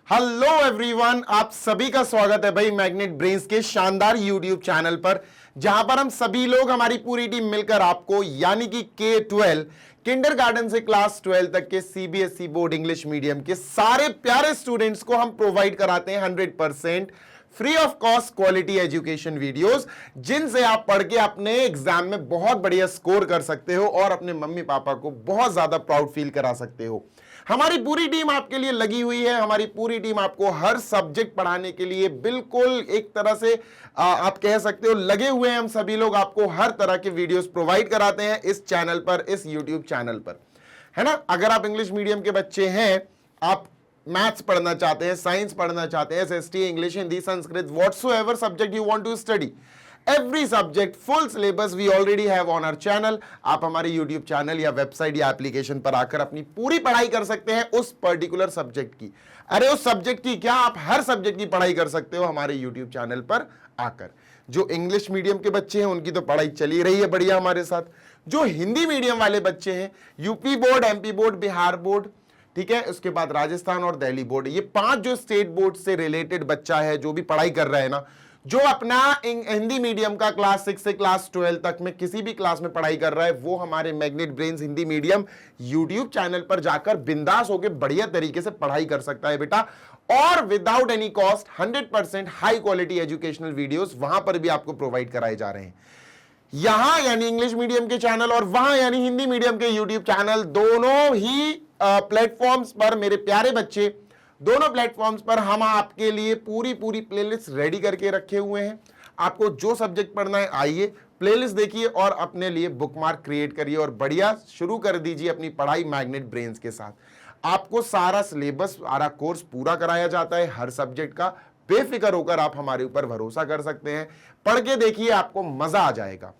Hello everyone, आप सभी का स्वागत है भाई मैग्नेट ब्रेन्स के शानदार यूट्यूब चैनल पर, जहां पर हम सभी लोग हमारी पूरी टीम मिलकर आपको यानी कि K-12 किंडरगार्टन से क्लास 12 तक के सीबीएसई बोर्ड इंग्लिश मीडियम के सारे प्यारे स्टूडेंट्स को हम प्रोवाइड कराते हैं 100% free of cost quality education videos, जिनसे आप पढ़ के अपने एग्जाम में बहुत बढ़िया स्कोर कर सकते हो और अपने मम्मी पापा को बहुत ज्यादा प्राउड फील करा सकते हो। हमारी पूरी टीम आपके लिए लगी हुई है। हमारी पूरी टीम आपको हर सब्जेक्ट पढ़ाने के लिए बिल्कुल एक तरह से आप कह सकते हो लगे हुए हैं। हम सभी लोग आपको हर तरह के वीडियोस प्रोवाइड कराते हैं इस चैनल पर, इस यूट्यूब चैनल पर, है ना। अगर आप इंग्लिश मीडियम के बच्चे हैं, आप मैथ्स पढ़ना चाहते हैं, साइंस पढ़ना चाहते हैं, SST, English, Hindi, Sanskrit, whatsoever subject you want to study, every subject full syllabus we already have on our channel. आप हमारे यूट्यूब चैनल या वेबसाइट या एप्लीकेशन पर आकर अपनी पूरी पढ़ाई कर सकते हैं उस पर्टिकुलर सब्जेक्ट की। अरे उस सब्जेक्ट की क्या, आप हर सब्जेक्ट की पढ़ाई कर सकते हो हमारे यूट्यूब चैनल पर आकर। जो इंग्लिश मीडियम के बच्चे हैं उनकी तो पढ़ाई चली रही है बढ़िया हमारे साथ। जो हिंदी मीडियम वाले बच्चे हैं, UP board, MP board, Bihar board, ठीक है, उसके बाद राजस्थान और दिल्ली बोर्ड, ये 5 जो स्टेट बोर्ड से रिलेटेड बच्चा है जो भी पढ़ाई कर रहा है ना, जो अपना हिंदी मीडियम का क्लास 6 से क्लास 12 तक में किसी भी क्लास में पढ़ाई कर रहा है, वो हमारे magnet brains Hindi medium YouTube channel पर जाकर बिंदास होकर बढ़िया तरीके से पढ़ाई कर सकता है बेटा। और without any cost 100% high quality educational videos वहां पर भी आपको प्रोवाइड कराए जा रहे हैं। यहां यानी इंग्लिश मीडियम के चैनल और वहां यानी हिंदी मीडियम के यूट्यूब चैनल, दोनों ही प्लेटफॉर्म्स पर मेरे प्यारे बच्चे, दोनों प्लेटफॉर्म्स पर हम आपके लिए पूरी प्लेलिस्ट रेडी करके रखे हुए हैं। आपको जो सब्जेक्ट पढ़ना है, आइए प्लेलिस्ट देखिए और अपने लिए बुकमार्क क्रिएट करिए और बढ़िया शुरू कर दीजिए अपनी पढ़ाई मैग्नेट ब्रेन्स के साथ। आपको सारा सिलेबस, सारा कोर्स पूरा कराया जाता है हर सब्जेक्ट का। बेफिक्र होकर आप हमारे ऊपर भरोसा कर सकते हैं। पढ़ के देखिए, आपको मजा आ जाएगा।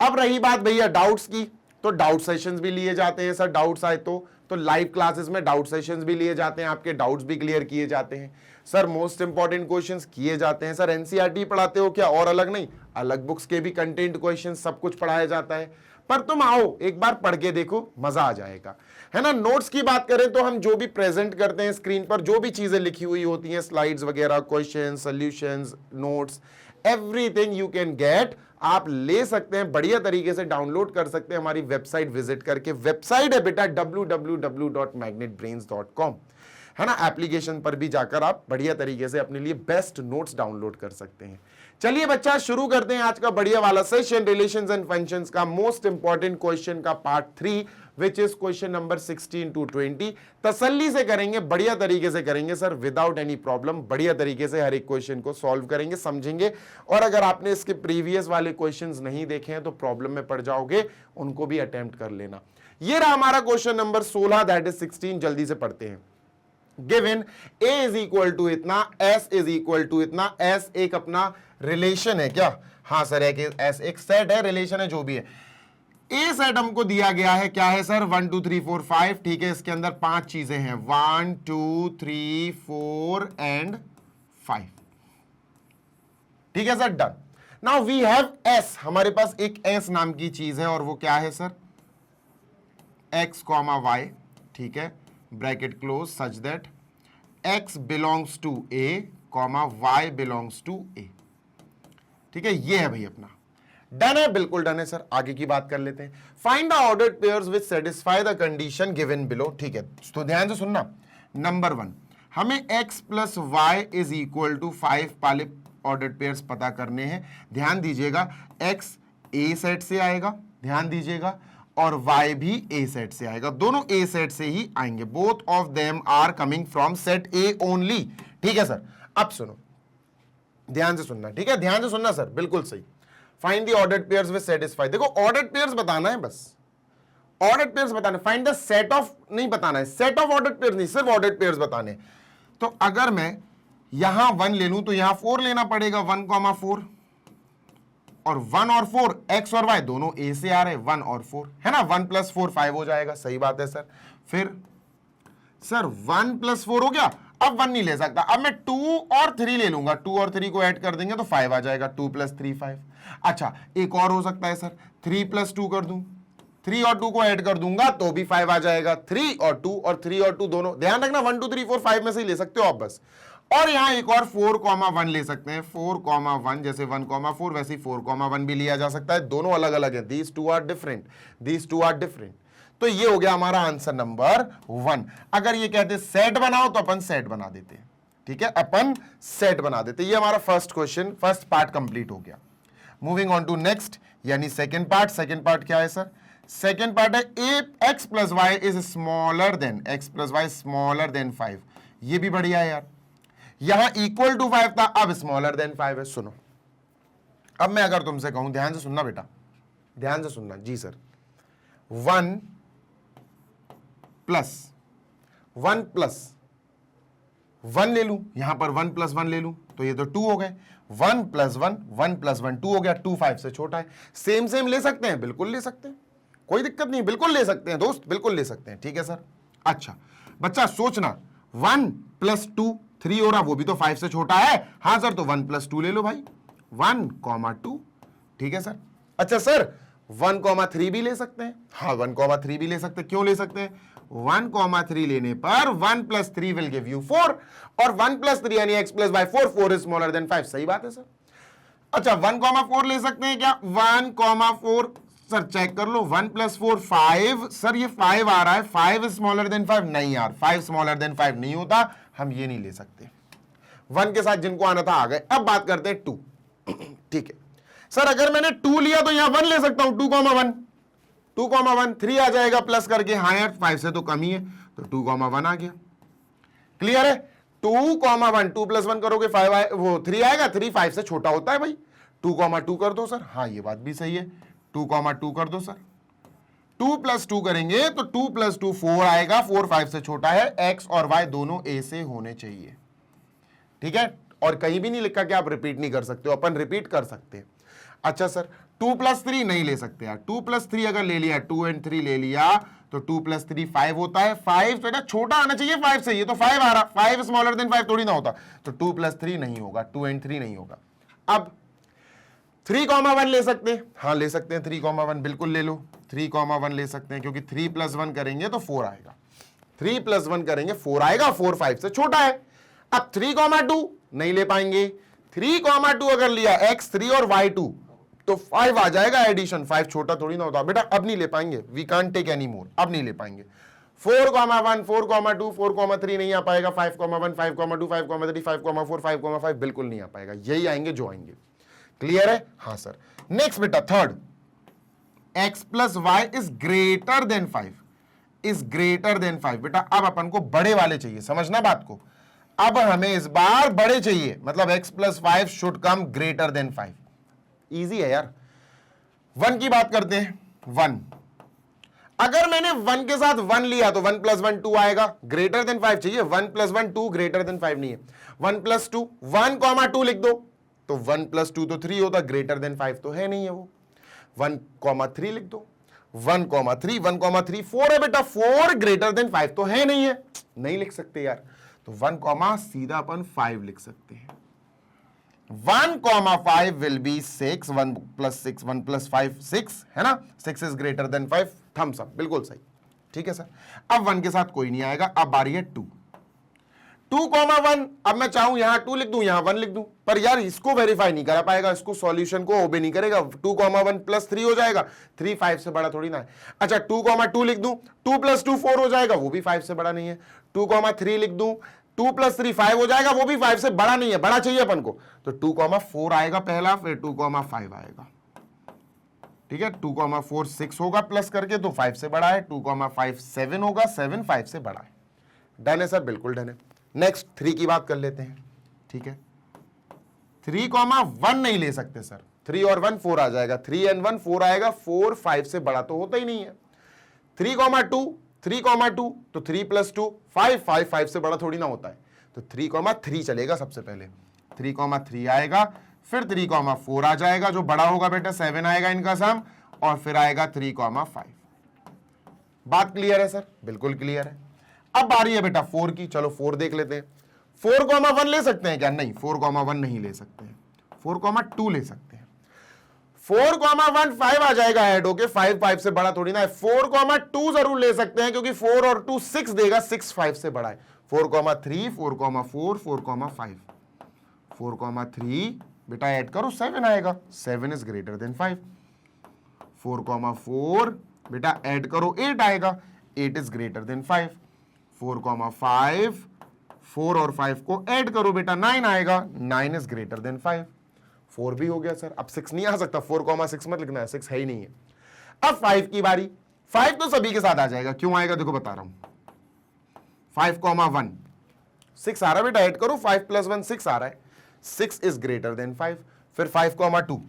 अब रही बात भैया डाउट्स की, तो डाउट सेशंस भी लिए जाते हैं सर। डाउट्स आए तो लाइव क्लासेस में डाउट सेशंस भी लिए जाते हैं, आपके डाउट्स भी क्लियर किए जाते हैं सर। मोस्ट इंपॉर्टेंट क्वेश्चंस किए जाते हैं सर। एनसीईआरटी पढ़ाते हो क्या, और अलग नहीं, अलग बुक्स के भी कंटेंट क्वेश्चन सब कुछ पढ़ाया जाता है। पर तुम आओ, एक बार पढ़ के देखो, मजा आ जाएगा, है ना। नोट्स की बात करें तो हम जो भी प्रेजेंट करते हैं स्क्रीन पर, जो भी चीजें लिखी हुई होती हैं, स्लाइड्स वगैरह, question, solutions, notes, everything you can get, आप ले सकते हैं, बढ़िया तरीके से डाउनलोड कर सकते हैं हमारी वेबसाइट विजिट करके। वेबसाइट है बेटा www.magnetbrains.com, है ना। एप्लीकेशन पर भी जाकर आप बढ़िया तरीके से अपने लिए बेस्ट नोट्स डाउनलोड कर सकते हैं। चलिए बच्चा, शुरू करते हैं आज का बढ़िया वाला सेशन, रिलेशंस एंड फंक्शंस का मोस्ट इंपॉर्टेंट क्वेश्चन का part 3, which is question number 16 to 20। तसल्ली से करेंगे, बढ़िया तरीके से करेंगे सर, विदाउट एनी प्रॉब्लम। बढ़िया तरीके से हर एक क्वेश्चन को सॉल्व करेंगे, समझेंगे। और अगर आपने इसके प्रीवियस वाले क्वेश्चंस नहीं देखे हैं तो प्रॉब्लम में पड़ जाओगे, उनको भी अटेम्प्ट कर लेना। ये रहा हमारा क्वेश्चन नंबर 16, दैट इज 16। जल्दी से पढ़ते हैं। Given a is equal to इतना, s इज इक्वल टू इतना। s एक अपना रिलेशन है क्या? हाँ सर, s एक सेट है, रिलेशन है, जो भी है। ए सेट हमको दिया गया है, क्या है सर? 1 2 3 4 5, ठीक है। इसके अंदर 5 चीजें हैं, 1 2 3 4 एंड 5, ठीक है sir, done. Now we have s, हमारे पास एक s नाम की चीज है और वो क्या है सर? x, y, ठीक है, bracket close, such that x belongs to a, y belongs to a, ठीक है। ये है भाई अपना, डन है, बिल्कुल डन है सर। आगे की बात कर लेते हैं। Find the ordered pairs which satisfy the condition given below, ठीक है। तो ध्यान से सुनना। नंबर 1, हमें x plus y is equal to 5 वाले ऑर्डर्ड पेयर्स पता करने हैं। ध्यान दीजिएगा, x a सेट से आएगा, ध्यान दीजिएगा, और y भी a सेट से आएगा। दोनों a सेट से ही आएंगे। Both of them are coming from set a only, ठीक है सर। अब सुनो, ध्यान से सुनना, ठीक है, ध्यान से सुनना सर, बिल्कुल सही। Find the ordered pairs which satisfy, देखो ऑर्डर्ड पेयर्स बताना है, बस ऑर्डर्ड पेयर्स बताना है। फाइंड द सेट ऑफ नहीं बताना है, सेट ऑफ ऑर्डर्ड पेयर्स नहीं, सिर्फ ऑर्डर्ड पेयर्स बताने। तो अगर मैं यहां 1 ले लूं तो यहां 4 लेना पड़ेगा, 1, 4, और 1 और 4, x और y दोनों a से आ रहे हैं, 1 और 4, है ना। 1 + 4 5 हो जाएगा, सही बात है सर। फिर सर 1 + 4 हो गया, अब 1 नहीं ले सकता, अब मैं 2 और 3 ले लूंगा। 2 और 3 को ऐड कर देंगे तो 5 आ जाएगा, 2 + 3 5। अच्छा, एक और हो सकता है सर, 3 + 2 कर दूं, 3 और 2 को ऐड कर दूंगा तो भी 5 आ जाएगा। 3 और 2 और 3 और 2 दोनों, ध्यान रखना 1 2 3 4 5 में से ही ले सकते हो आप बस। और यहां एक और 4,1 ले सकते हैं। 4,1 जैसे 1,4 वैसे ही 4,1 भी लिया जा सकता है। दोनों अलग अलग है। These two are different, these two are different. तो ये हो गया हमारा आंसर नंबर 1। अगर ये कहते सेट बनाओ तो अपन सेट बना देते, ठीक है, अपन सेट बना देते। ये हमारा first question, first part complete हो गया। मूविंग ऑन टू नेक्स्ट, यानी सेकंड पार्ट। सेकंड पार्ट क्या है सर? सेकंड पार्ट है X plus Y is smaller than, X plus Y smaller than 5। ये भी बढ़िया है यार। यहां इक्वल टू 5 था, अब स्मॉलर देन 5 है। सुनो, अब मैं अगर तुमसे कहूं, ध्यान से सुनना बेटा, ध्यान से सुनना जी सर, 1 प्लस 1 ले लूं, यहां पर 1 प्लस 1 ले लूं तो ये तो 2 हो गए। 1 प्लस 1 1 प्लस 1 2 हो गया। 2 5 से छोटा है। सेम सेम ले सकते हैं, बिल्कुल ले सकते हैं, कोई दिक्कत नहीं, बिल्कुल ले सकते हैं दोस्त, बिल्कुल ले सकते हैं, ठीक है सर। अच्छा बच्चा सोचना, 1 प्लस 2 3 हो रहा, वो भी तो 5 से छोटा है। हाँ सर, तो 1 प्लस 2 ले लो भाई, 1,2, ठीक है सर। अच्छा सर 1,3 भी ले सकते हैं। हाँ 1,3 भी ले सकते हैं। क्यों ले सकते हैं? 1,3 लेने पर 1 प्लस 3 विल गिव यू 4, और 1 प्लस 3 यानी x plus by 4, 4 is smaller than 5। सही बात है सर। अच्छा 1,4 ले सकते हैं क्या? 1,4 सर चेक कर लो, 1 प्लस 4 5। सर ये 5 आ रहा है, 5 स्मॉलर देन 5 नहीं यार, 5 स्मॉलर देन 5 नहीं होता, हम ये नहीं ले सकते। 1 के साथ जिनको आना था आ गए। अब बात करते हैं 2, ठीक है सर। अगर मैंने 2 लिया तो यहां 1 ले सकता हूं, 2,1 2,1 3 आ जाएगा प्लस करके। हाँ यार 5 से तो कम ही है, तो 2,1 आ गया। क्लियर है? 2,1 2 प्लस 1 करोगे 5 आए, वो 3 आएगा। 3 5 से छोटा होता है भाई। 2,2 कर दो सर। हाँ ये बात भी सही है, 2,2 कर दो सर। 2 प्लस 2 करेंगे तो 2 प्लस 2 4 आएगा। 4 5 से छोटा है। x और y दोनों a से होने चाहिए, ठीक है। और कहीं भी नहीं लिखा कि आप रिपीट नहीं कर सकते हो, अपन रिपीट कर सकते हैं। अच्छा सर 2 प्लस 3 नहीं ले सकते यार। 2 प्लस 3 अगर ले लिया, 2 और 3 ले लिया तो 2 प्लस 3 5 होता है। 5 तो छोटा आना चाहिए 5 से, ये तो 5 आ रहा, 5 स्मॉलर देन 5 थोड़ी ना होता, तो 2 प्लस 3 नहीं होगा, 2 और 3 नहीं होगा। अब 3,1 ले सकते हैं। हाँ ले सकते हैं 3,1, बिल्कुल ले लो। 3,1 ले सकते हैं क्योंकि 3 प्लस 1 करेंगे तो 4 आएगा। 3 प्लस 1 करेंगे 4 आएगा, 4 5 से छोटा है। अब 3,2 नहीं ले पाएंगे। 3,2 अगर लिया x3 और y2 तो 5 आ जाएगा एडिशन। 5 छोटा थोड़ी ना होता बेटा, अब नहीं ले पाएंगे। We can't take any more, अब नहीं ले पाएंगे। 4,1 4,2 4,3 नहीं आ पाएगा। 5,1 5,2 5,3 5,4 5,5 बिल्कुल नहीं आ पाएगा। यही आएंगे जो आएंगे। क्लियर है? हाँ सर। नेक्स्ट बेटा third, x plus Y is greater than 5, is greater than 5। बेटा अब अपन को बड़े वाले चाहिए, समझना बात को। अब हमें इस बार बड़े चाहिए, मतलब x plus 5 should come greater than 5। Easy है यार। 1 की बात करते हैं। 1 अगर मैंने 1 के साथ 1 लिया तो 1 प्लस 1 2 आएगा। ग्रेटर देन 5 चाहिए। 1 प्लस 1 2, ग्रेटर देन 5 नहीं है। 1 प्लस 2 1,2 लिख दो तो 1 प्लस 2 तो 3 होता, ग्रेटर देन 5 तो है नहीं है वो। 1,3 लिख दो। 1,3 1,3 4 है बेटा, 4 ग्रेटर देन 5 तो है नहीं है, नहीं लिख सकते यार। तो 1, सीधा अपन 5 लिख सकते हैं। 1,5 विल बी 6। 1 प्लस 6 1 प्लस 5 6 है ना। 6 is greater than 5, thumbs up, बिल्कुल सही, ठीक है सर। अब 1 के साथ कोई नहीं आएगा। अब बारी है 2, 2,1। अब मैं चाहूं यहां 2 लिख दूं, यहां 1 लिख दूं, पर यार इसको वेरीफाई नहीं करा पाएगा, इसको सॉल्यूशन को ओबे नहीं करेगा। 2,1 प्लस 3 हो जाएगा। 3 5 से बड़ा थोड़ी ना है। अच्छा 2,2 लिख दूं, 2 प्लस 2 4 हो जाएगा, वो भी 5 से बड़ा नहीं है। 2,3 लिख दूं, 2 प्लस 3 5 हो जाएगा, वो भी 5 से बड़ा नहीं है, बड़ा चाहिए अपन को। तो 2,4 आएगा पहला, फिर 2,5 आएगा, ठीक है। 2,4 6 होगा प्लस करके, तो 5 से बड़ा है। 2,5 7 होगा, 7 5 से बड़ा है। डन है सर, बिल्कुल डन है। नेक्स्ट 3 की बात कर लेते हैं, ठीक है। 3,1 नहीं ले सकते सर। 3 और 1 4 आ जाएगा। 3 और 1 4 आएगा। 4 5 से बड़ा तो होता ही नहीं है। 3,2 3,2 तो 3 प्लस 2 5 5 5 से बड़ा थोड़ी ना होता है, तो 3,3 चलेगा सबसे पहले। 3,3 आएगा, फिर 3,4 आ जाएगा, जो बड़ा होगा बेटा 7 आएगा इनका सम, और फिर आएगा 3,5। बात क्लियर है सर? बिल्कुल क्लियर है। अब बारी है बेटा 4 की। चलो 4 देख लेते हैं। 4,1 ले सकते हैं क्या? नहीं, 4,1 नहीं ले सकते हैं। 4,2 ले सकते हैं। 4,1 5 आ जाएगा ऐड होके, 5 5 से बड़ा थोड़ी ना है। 4,2 जरूर ले सकते हैं क्योंकि 4 और 2 6 देगा, 6 5 से बड़ा है। 4,3 4,4 4,5 4,3 बेटा ऐड करो 7 आएगा, 7 इज ग्रेटर देन 5। 4,4 बेटा ऐड करो 8 आएगा, 8 इज ग्रेटर देन 5। 4,5 4 और 5 को ऐड करो बेटा 9 आएगा, 9 इज ग्रेटर देन 5। 4 भी हो गया सर, अब 6 नहीं आ सकता, 4,6 मत लिखना है, 6 है ही नहीं है। अब 5 की बारी, 5 तो सभी के साथ आ जाएगा, क्यों आएगा देखो बता रहा हूं। 5,1 6 आ रहा है बेटा, ऐड करो, 5 + 1 6 आ रहा है, 6 इज ग्रेटर देन 5। फिर 5,2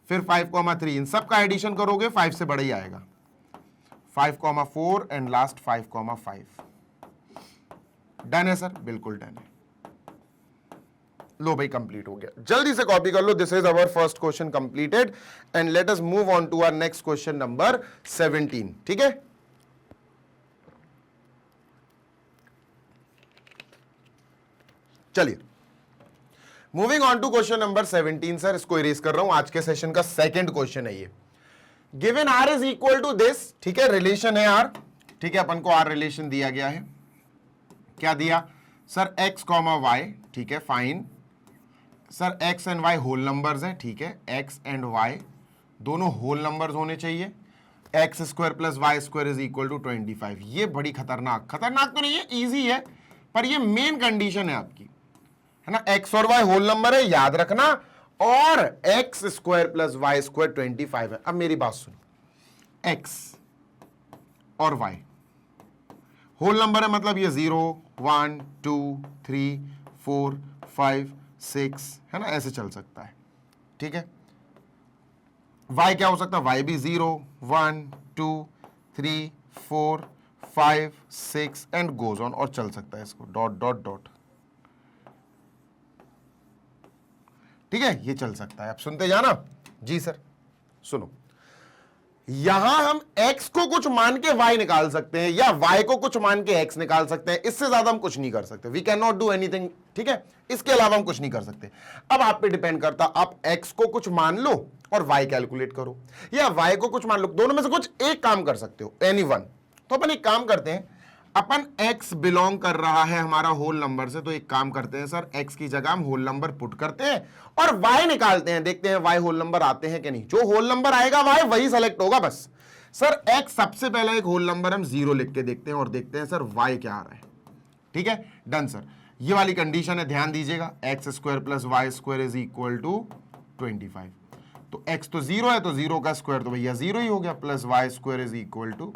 फिर 5,3, इन सब का एडिशन करोगे 5 से बड़ा ही आएगा। 5,4 एंड लास्ट 5,5। डन है सर, बिल्कुल डन है। लो भाई कंप्लीट हो गया, जल्दी से कॉपी कर लो। This is our first question completed and let us move on to our next question number 17। ठीक है, चलिए moving on to question number 17 sir, इसको इरेज कर रहा हूं, आज के सेशन का सेकंड क्वेश्चन है ये। Given r is equal to this, ठीक है, रिलेशन है r, ठीक है, अपन को r रिलेशन दिया गया है। क्या दिया सर, x, y, ठीक है, fine sir, x and y whole numbers हैं, ठीक है, x एंड y दोनों होल नंबर्स होने चाहिए। x² + y² is equal to 25। ये बड़ी खतरनाक तो नहीं है, इजी है, पर ये मेन कंडीशन है आपकी, है ना। x और y होल नंबर है, याद रखना, और x² + y² 25 है। अब मेरी बात सुनो, x और y होल नंबर है, मतलब ये 0 1 2 3 4 5 6 है ना, ऐसे चल सकता है, ठीक है। y क्या हो सकता है, y भी 0 1 2 3 4 5 6 एंड गोज ऑन, और चल सकता है इसको डॉट डॉट डॉट, ठीक है, ये चल सकता है। आप सुनते जाना जी सर। सुनो, यहां हम x को कुछ मान के y निकाल सकते हैं या y को कुछ मान के x निकाल सकते हैं, इससे ज्यादा हम कुछ नहीं कर सकते। वी कैन नॉट डू एनीथिंग, ठीक है, इसके अलावा हम कुछ नहीं कर सकते। अब आप पे डिपेंड करता, आप x को कुछ मान लो और y कैलकुलेट करो, या y को कुछ मान लो, दोनों में से कुछ एक काम कर सकते हो, एनी वन। तो अपन एक काम करते हैं, अपन x बिलोंग कर रहा है हमारा होल नंबर से, तो एक काम करते हैं सर, x की जगह हम होल नंबर पुट करते हैं और y निकालते हैं, देखते हैं y होल नंबर आते हैं कि नहीं। जो होल नंबर आएगा y वही सेलेक्ट होगा बस। सर x सबसे पहले एक होल नंबर हम 0 लिख के देखते हैं और देखते हैं सर y क्या आ रहा है, ठीक है, डन सर। ये वाली कंडीशन है, ध्यान दीजिएगा, x² + y² is equal to 25। तो x तो 0 है, तो 0 का स्क्वायर तो भैया 0 ही हो गया, plus y² is equal to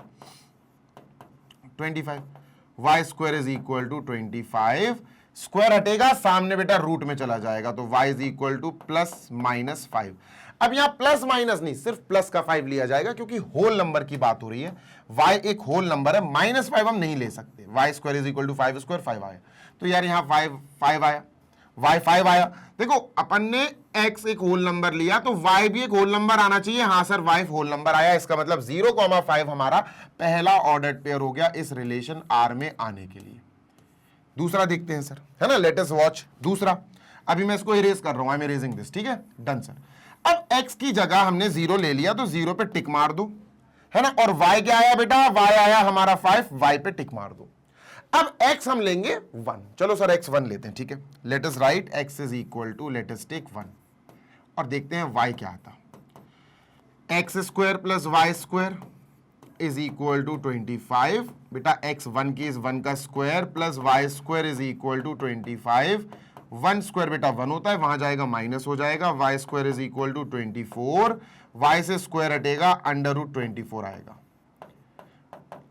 25, y² is equal to 25, square हटेगा सामने बेटा रूट में चला जाएगा, तो y इज इक्वल टू +-5। अब यहां प्लस माइनस नहीं, सिर्फ प्लस का 5 लिया जाएगा क्योंकि होल नंबर की बात हो रही है, y एक होल नंबर है, -5 हम नहीं ले सकते। y² इज इक्वल टू 5² 5 आया, तो यार यहां 5 आया, y 5 आया। देखो अपन ने x एक होल नंबर लिया, तो y भी एक होल नंबर आना चाहिए। हाँ सर, y होल नंबर आया, इसका मतलब 0,5 हमारा पहला ऑर्डर्ड पेयर हो गया इस रिलेशन R में आने के लिए। दूसरा देखते हैं सर, है ना, लेट अस वॉच दूसरा। अभी मैं इसको इरेज कर रहा हूं, आई एम इरेजिंग दिस, ठीक है, डन सर। अब x की जगह हमने 0 ले लिया, तो 0 पे टिक मार दो, है ना, और y क्या आया बेटा, y आया हमारा 5, y पे टिक मार दो। अब x हम लेंगे 1, चलो सर x 1 लेते हैं, ठीक है, let us write x is equal to, let us take 1 और देखते हैं y क्या आता। x² + y² is equal to 25, बेटा x 1 की इस 1 का square plus y² is equal to 25, 1 square बेटा 1 होता है, वहां जाएगा माइनस हो जाएगा, y² is equal to 24, y से स्क्वायर हटेगा, √24 आएगा।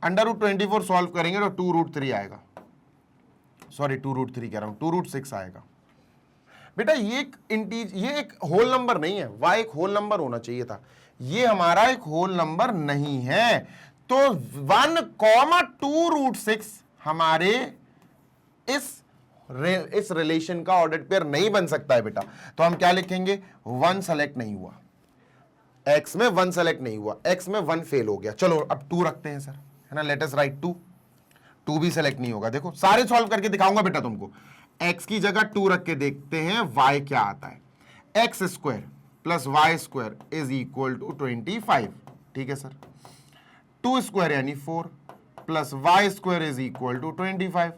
√24 सॉल्व करेंगे तो 2√3 आएगा, सॉरी 2√3 कह रहा हूं, 2√6 आएगा। बेटा ये एक होल नंबर नहीं है, y एक होल नंबर होना चाहिए था, ये हमारा एक होल नंबर नहीं है, तो 1,2√6 हमारे इस रिलेशन का ऑर्डर्ड पेयर नहीं बन सकता है बेटा। तो हम क्या लिखेंगे, 1 सेलेक्ट नहीं हुआ, x में 1 सेलेक्ट नहीं हुआ, x में 1 फेल हो गया। चलो अब 2 रखते हैं सर, है ना, लेट अस राइट 2 भी सेलेक्ट नहीं होगा। देखो सारे सॉल्व करके दिखाऊंगा बेटा तुमको, x की जगह 2 रख के देखते हैं y क्या आता है। X square plus Y square is equal to 25, ठीक है सर। 2 स्क्वायर यानी 4 plus Y square is equal to 25,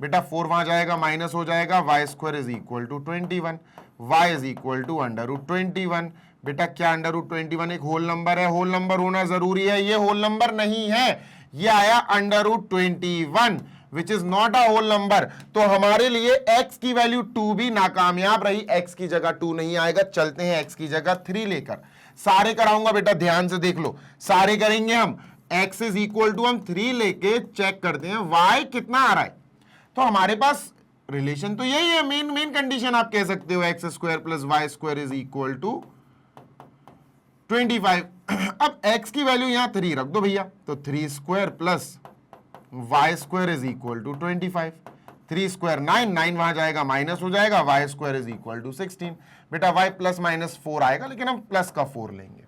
बेटा 4 वहां जाएगा माइनस हो जाएगा, Y square is equal to 21, Y is equal to √21। बेटा क्या √21 एक होल नंबर है? होल नंबर होना जरूरी है, ये होल नंबर नहीं है, ये आया √21 which is not a whole number. तो हमारे लिए x की वैल्यू 2 भी नाकामयाब रही, x की जगह 2 नहीं आएगा। चलते हैं x की जगह 3 लेकर, सारे कराऊंगा बेटा, ध्यान से देख लो, सारे करेंगे हम। x इज इक्वल टू हम 3 लेके चेक करते हैं y कितना आ रहा है। तो हमारे पास रिलेशन तो यही है, मेन कंडीशन आप कह सकते हो, X square plus Y square is equal to 25। अब x की वैल्यू यहां 3 रख दो भैया, तो 3 square plus Y square is equal to 25, 3 square 9, 9 वहां जाएगा माइनस हो जाएगा, Y square is equal to 16। बेटा y प्लस माइनस 4 आएगा, लेकिन हम प्लस का 4 लेंगे,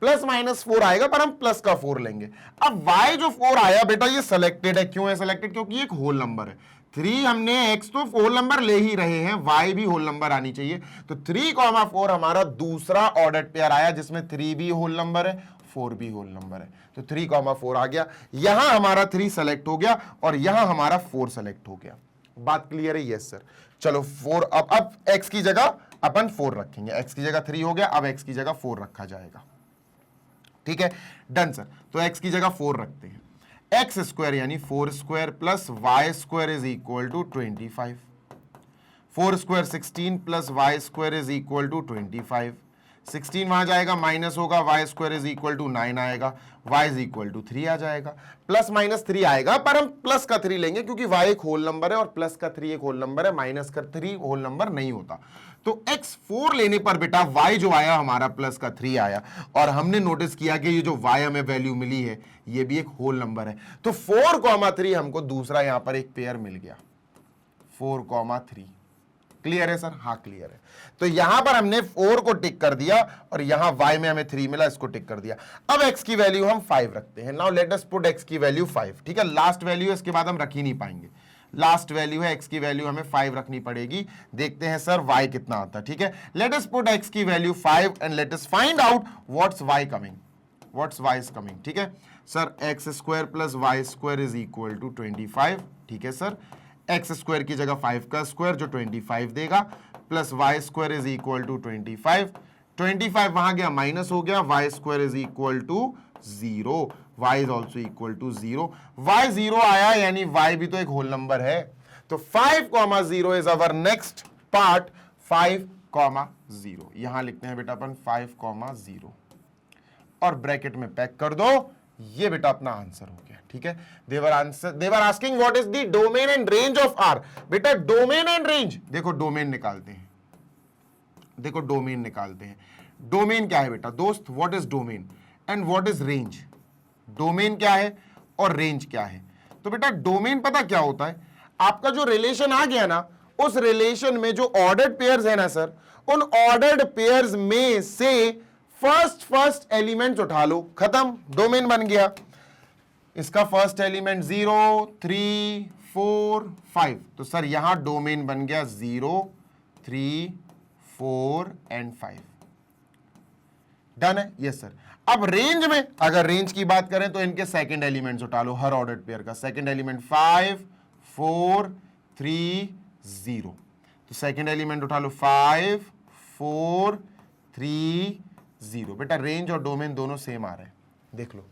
प्लस माइनस 4 आएगा पर हम प्लस का 4 लेंगे। अब y जो 4 आया बेटा ये सिलेक्टेड है, क्यों है सिलेक्टेड? क्योंकि एक होल नंबर है। 3 हमने x तो होल नंबर ले ही रहे हैं, y भी होल नंबर आनी चाहिए, तो 3,4 हमारा दूसरा ऑर्डर्ड पेयर आया, जिसमें 3 भी होल नंबर है, 4 भी होल नंबर है, तो 3,4 आ गया। यहां हमारा 3 सेलेक्ट हो गया और यहां हमारा 4 सेलेक्ट हो गया। बात क्लियर है? Yes sir. चलो 4, अब x की जगह अपन 4 रखेंगे, x की जगह 3 हो गया, अब x की जगह 4 रखा जाएगा, ठीक है, डन सर। तो x की जगह 4 रखते हैं, एक्स स्क्वायर यानी 4 square plus Y square is equal to 25, 4 square 16 plus Y square is equal to 25, 16 वहां जाएगा माइनस होगा, Y square is equal to 9 आएगा, वाई इज इक्वल टू 3 आ जाएगा, प्लस माइनस 3 आएगा, पर हम प्लस का 3 लेंगे क्योंकि y एक होल नंबर है और प्लस का 3 एक होल नंबर है, माइनस का 3 होल नंबर नहीं होता। तो x 4 लेने पर बेटा y जो आया हमारा प्लस का 3 आया, और हमने नोटिस किया कि ये जो y हमें वैल्यू मिली है ये भी एक होल नंबर है, तो 4,3 हमको दूसरा यहां पर एक पेयर मिल गया, 4,3। क्लियर है सर? हाँ क्लियर है। तो यहां पर हमने 4 को टिक कर दिया और यहां y में हमें 3 मिला, इसको टिक कर दिया। अब x की वैल्यू हम 5 रखते हैं। Now let us put x की वैल्यू 5, ठीक है, लास्ट वैल्यू है, इसके बाद हम रख ही नहीं पाएंगे, लास्ट वैल्यू है, x की वैल्यू हमें 5 रखनी पड़ेगी। देखते हैं सर y कितना आता है, ठीक है। लेट अस पुट x की value 5 and let us find out what's y coming, what's y is coming, ठीक है sir. X square plus Y square is equal to 25, ठीक है सर। एक्स स्क्वायर की जगह 5 का स्क्वायर जो 25 देगा, plus Y square is equal to 25, 25 वहां गया माइनस हो गया, Y square is equal to 0, y is also equal to 0, y 0 आया यानी y भी तो एक होल नंबर है, तो 5,0 इज अवर नेक्स्ट पार्ट, 5,0 यहां लिखते हैं बेटा अपन 5,0 और ब्रैकेट में पैक कर दो, ये बेटा अपना आंसर हो गया, ठीक है। They're asking what is the domain and range of R. बेटा डोमेन एंड रेंज, देखो डोमेन निकालते हैं, देखो डोमेन निकालते हैं। डोमेन क्या है बेटा दोस्त? What is domain and what is range? Domain क्या है और रेंज क्या है? तो बेटा डोमेन पता क्या होता है, आपका जो रिलेशन आ गया ना, उस रिलेशन में जो ऑर्डर्ड पेयर्स है ना सर, उन ऑर्डर्ड पेयर्स में से फर्स्ट एलिमेंट उठा लो, खत्म, डोमेन बन गया। इसका फर्स्ट एलिमेंट 0, 3, 4, 5, तो सर यहां डोमेन बन गया 0, 3, 4 एंड 5। डन है? Yes sir. अब रेंज में अगर रेंज की बात करें तो इनके सेकंड एलिमेंट्स उठा लो, हर ऑर्डर्ड पेयर का सेकंड एलिमेंट 5, 4, 3, 0, तो सेकंड एलिमेंट उठा लो 5, 4, 3, 0। बेटा रेंज और डोमेन दोनों सेम आ रहे हैं, देख लो,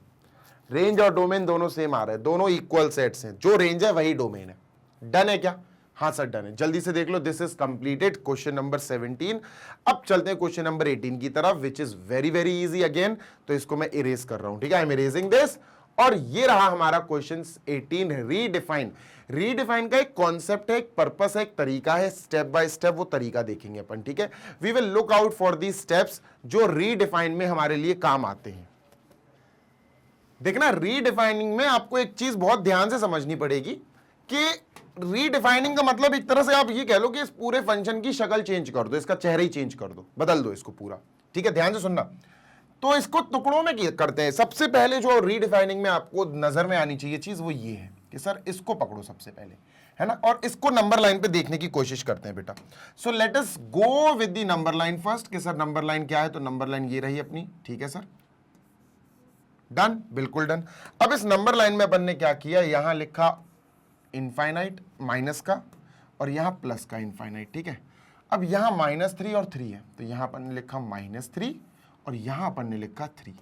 रेंज और डोमेन दोनों सेम आ रहे हैं, दोनों इक्वल सेट्स हैं, जो रेंज है वही डोमेन है। डन है क्या? हाँ सर डन है। जल्दी से देख लो, this is completed question number 17। अब चलते हैं क्वेश्चन नंबर 18 की तरफ, which is very very easy again. तो इसको मैं इरेज कर रहा हूं, ठीक है, आई एम इरेजिंग दिस। और ये रहा हमारा क्वेश्चन 18, रीडिफाइन। रीडिफाइन का एक कॉन्सेप्ट है, एक पर्पस है, एक तरीका है, स्टेप बाय स्टेप वो तरीका देखेंगे अपन, ठीक है। We will look out for the steps जो रीडिफाइन में हमारे लिए काम आते हैं। देखना, रीडिफाइनिंग में आपको एक चीज बहुत ध्यान से समझनी पड़ेगी कि रीडिफाइनिंग का मतलब एक तरह से आप ये कह लो कि इस पूरे फंक्शन की शक्ल चेंज कर दो, इसका चेहरा ही चेंज कर दो, बदल दो इसको पूरा, ठीक है, ध्यान से सुनना। तो इसको टुकड़ों में करते हैं। सबसे पहले जो रीडिफाइनिंग में आपको नजर में आनी चाहिए चीज वो ये है कि कि सर इसको पकड़ो सबसे पहले, है ना, और इसको नंबर लाइन पे देखने की कोशिश करते हैं बेटा। So let us go with the number line first, कि सर नंबर लाइन क्या है, तो नंबर लाइन ये रही अपनी, ठीक है सर, डन, बिल्कुल डन। अब इस नंबर लाइन में अपन ने क्या किया, यहां लिखा इनफाइनाइट माइनस का और यहां प्लस का इनफाइनाइट, ठीक है। अब यहां -3 और 3 है, तो यहां अपन ने लिखा -3 और यहां अपन ने लिखा 3।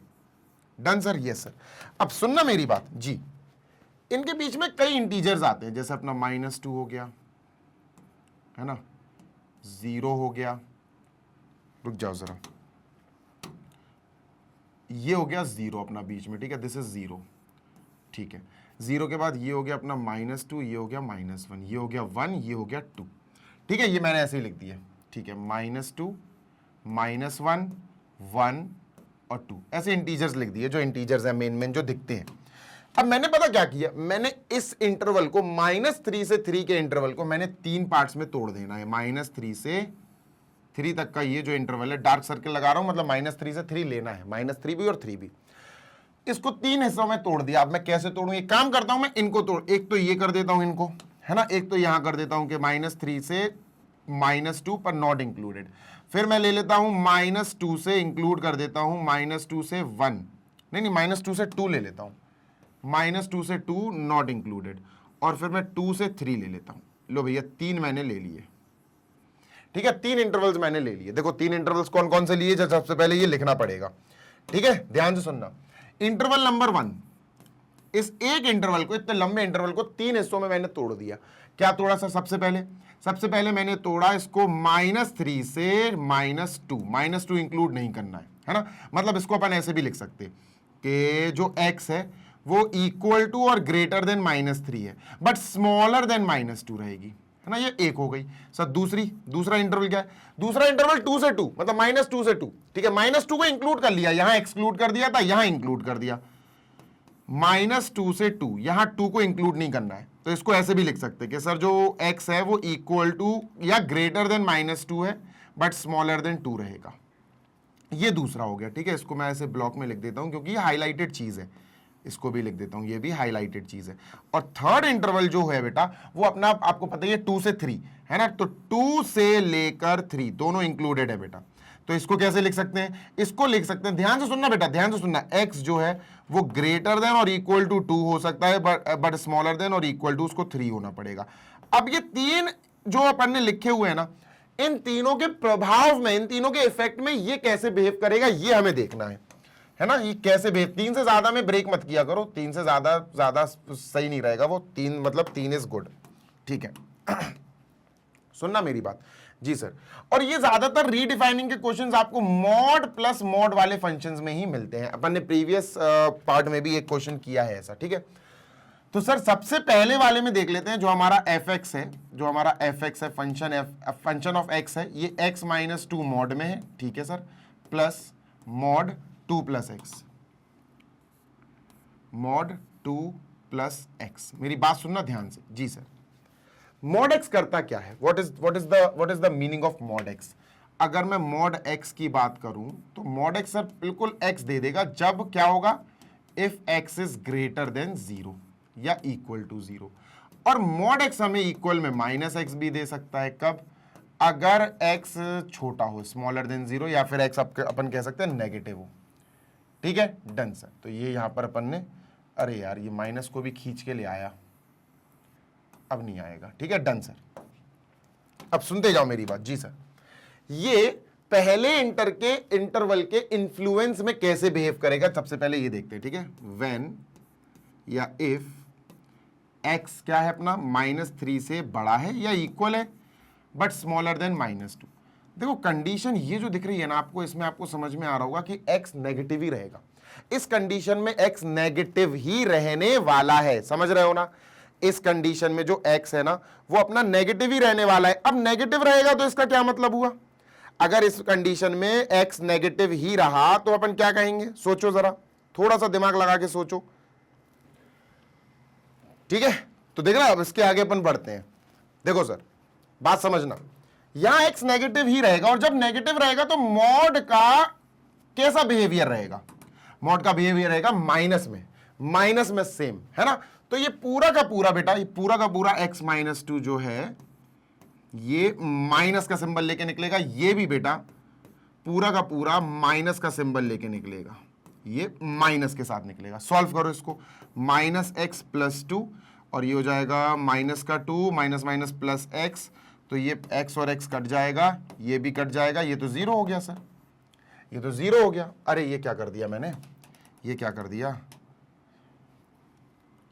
Done sir, yes sir. अब सुनना मेरी बात जी, इनके बीच में कई इंटीजर्स आते हैं, जैसे अपना -2 हो गया, है ना, 0 हो गया, रुक जाओ जरा, ये हो गया 0 अपना बीच में, ठीक है, दिस इज 0, ठीक है। 0 के बाद ये हो गया अपना -2, ये हो गया -1, ये हो गया 1, ये हो गया 2, ठीक है, ये मैंने ऐसे ही लिख दिया, ठीक है, -2 -1 1 और 2, ऐसे इंटीजर्स लिख दिए, जो इंटीजर्स हैं मेन जो दिखते हैं। अब मैंने पता क्या किया, मैंने इस इंटरवल को -3 से 3 के इंटरवल को मैंने 3 पार्ट्स में तोड़ देना है। -3 से 3 तक का ये जो इंटरवल है, डार्क सर्कल लगा रहा हूं, मतलब -3 से 3 लेना है, -3 भी और 3 भी। इसको 3 हिस्सों में तोड़ दिया। अब मैं कैसे तोड़ूं, एक काम करता हूं, मैं इनको तोड़, एक तो ये कर देता हूं इनको, है ना, एक तो यहां कर देता हूं कि -3 से -2 पर नॉट इंक्लूडेड, फिर मैं ले लेता हूं -2 से इंक्लूड कर देता हूं -2 से 1, नहीं -2 से 2 ले लेता हूं, -2 से 2 नॉट इंक्लूडेड, और फिर मैं 2 से 3 ले लेता हूं। लो भैया 3 मैंने ले लिए, ठीक है, 3 इंटरवल्स मैंने ले लिए। देखो 3 इंटरवल्स कौन कौन से लिए, सबसे पहले ये लिखना पड़ेगा, ठीक है, ध्यान से सुनना। इंटरवल नंबर 1, इस एक इंटरवल को, इतने लंबे इंटरवल को 3 हिस्सों में मैंने तोड़ दिया। क्या तोड़ा सर, सबसे पहले मैंने तोड़ा इसको -3 से -2, -2 इंक्लूड नहीं करना है ना, मतलब इसको अपन ऐसे भी लिख सकते कि जो x है वो इक्वल टू और ग्रेटर देन -3 है, बट स्मॉलर देन -2 रहेगी, है ना, ये एक हो गई सर। दूसरा इंटरवल क्या है, दूसरा इंटरवल 2 से 2, मतलब -2 से 2, ठीक है, -2 को इंक्लूड कर लिया, यहां एक्सक्लूड कर दिया था, यहां इंक्लूड कर दिया, -2 से 2, यहां 2 को इंक्लूड नहीं करना है, तो इसको ऐसे भी लिख सकते हैं कि सर जो x है वो इक्वल टू या ग्रेटर देन -2 है, बट स्मॉलर देन 2 रहेगा। ये दूसरा हो गया, ठीक है, इसको मैं ऐसे ब्लॉक में लिख देता हूं क्योंकि ये हाईलाइटेड चीज है, इसको भी लिख देता हूं, ये भी हाईलाइटेड चीज है। और थर्ड इंटरवल जो है बेटा, वो अपना आपको पता है 2 से 3 है ना, तो 2 से लेकर 3 दोनों इंक्लूडेड है बेटा। तो इसको कैसे लिख सकते हैं, इसको लिख सकते हैं, ध्यान से सुनना बेटा, ध्यान से सुनना, x जो है वो ग्रेटर देन और इक्वल टू 2 हो सकता है, बट स्मॉलर देन और इक्वल टू उसको 3 होना पड़ेगा। अब ये 3 जो अपन ने लिखे हुए हैं ना, इन तीनों के प्रभाव में, इन तीनों के इफेक्ट में ये कैसे बिहेव करेगा, ये हमें देखना है ना, ये कैसे बिहेव। 3 से ज्यादा में ब्रेक मत किया करो, 3 से ज्यादा सही नहीं रहेगा वो, 3 मतलब 3 इज गुड, ठीक है। सुनना मेरी बात जी सर। और ये ज्यादातर रीडिफाइनिंग के क्वेश्चंस आपको मॉड प्लस मॉड वाले फंक्शंस में ही मिलते हैं। अपन ने प्रीवियस पार्ट में भी एक क्वेश्चन किया है ऐसा, ठीक है। तो सर सबसे पहले वाले में देख लेते हैं, जो हमारा fx है, जो हमारा fx है, फंक्शन ऑफ x है, ये x - 2 मॉड में है, ठीक है sir, plus mod 2 + x, mod 2 + x। मेरी बात सुनना ध्यान से जी सर। मॉड x करता क्या है, what is the meaning of mod x। अगर मैं मॉड x की बात करूं तो मॉड x सर बिल्कुल x दे देगा जब क्या होगा, if x is greater then 0 या इक्वल टू 0। और मॉड x हमें इक्वल में -x भी दे सकता है, कब, अगर x छोटा हो, स्मॉलर देन 0, या फिर x अपन कह सकते हैं नेगेटिव हो, ठीक है, डन सर। तो ये यहां पर अपन ने, अरे यार ये माइनस को भी खींच के ले आया, अब नहीं आएगा, ठीक है, डन सर। अब सुनते जाओ मेरी बात जी सर। ये पहले इंटरवल के इन्फ्लुएंस में कैसे बिहेव करेगा, सबसे पहले ये देखते हैं, ठीक है। व्हेन या इफ x क्या है अपना, -3 से बड़ा है या इक्वल है, बट स्मॉलर देन -2। देखो कंडीशन ये जो दिख रही है ना आपको, इसमें आपको समझ में आ रहा होगा कि x नेगेटिव ही रहेगा। इस कंडीशन में x नेगेटिव ही रहने वाला है, समझ रहे हो ना। इस कंडीशन में जो x है ना वो अपना नेगेटिव ही रहने वाला है। अब नेगेटिव रहेगा तो इसका क्या मतलब हुआ, अगर इस कंडीशन में x नेगेटिव ही रहा तो अपन क्या कहेंगे, सोचो जरा, थोड़ा सा दिमाग लगा के सोचो, ठीक है। तो देखना, अब इसके आगे अपन बढ़ते हैं। देखो सर बात समझना, यहां x नेगेटिव ही रहेगा, और जब नेगेटिव रहेगा तो मॉड का कैसा बिहेवियर रहेगा, मॉड का बिहेवियर रहेगा माइनस में सेम, है ना। तो ये पूरा का पूरा बेटा, ये पूरा का पूरा x माइनस टू जो है ये माइनस का सिंबल लेके निकलेगा, ये भी बेटा पूरा का पूरा माइनस का सिंबल लेके निकलेगा, ये माइनस के साथ निकलेगा। सॉल्व करो इसको, माइनस एक्स प्लस टू और ये हो जाएगा माइनस का two minus minus plus X, तो ये x और x कट जाएगा, ये भी कट जाएगा, ये तो जीरो हो गया सर, ये तो जीरो हो गया। अरे ये क्या कर दिया मैंने, ये क्या कर दिया,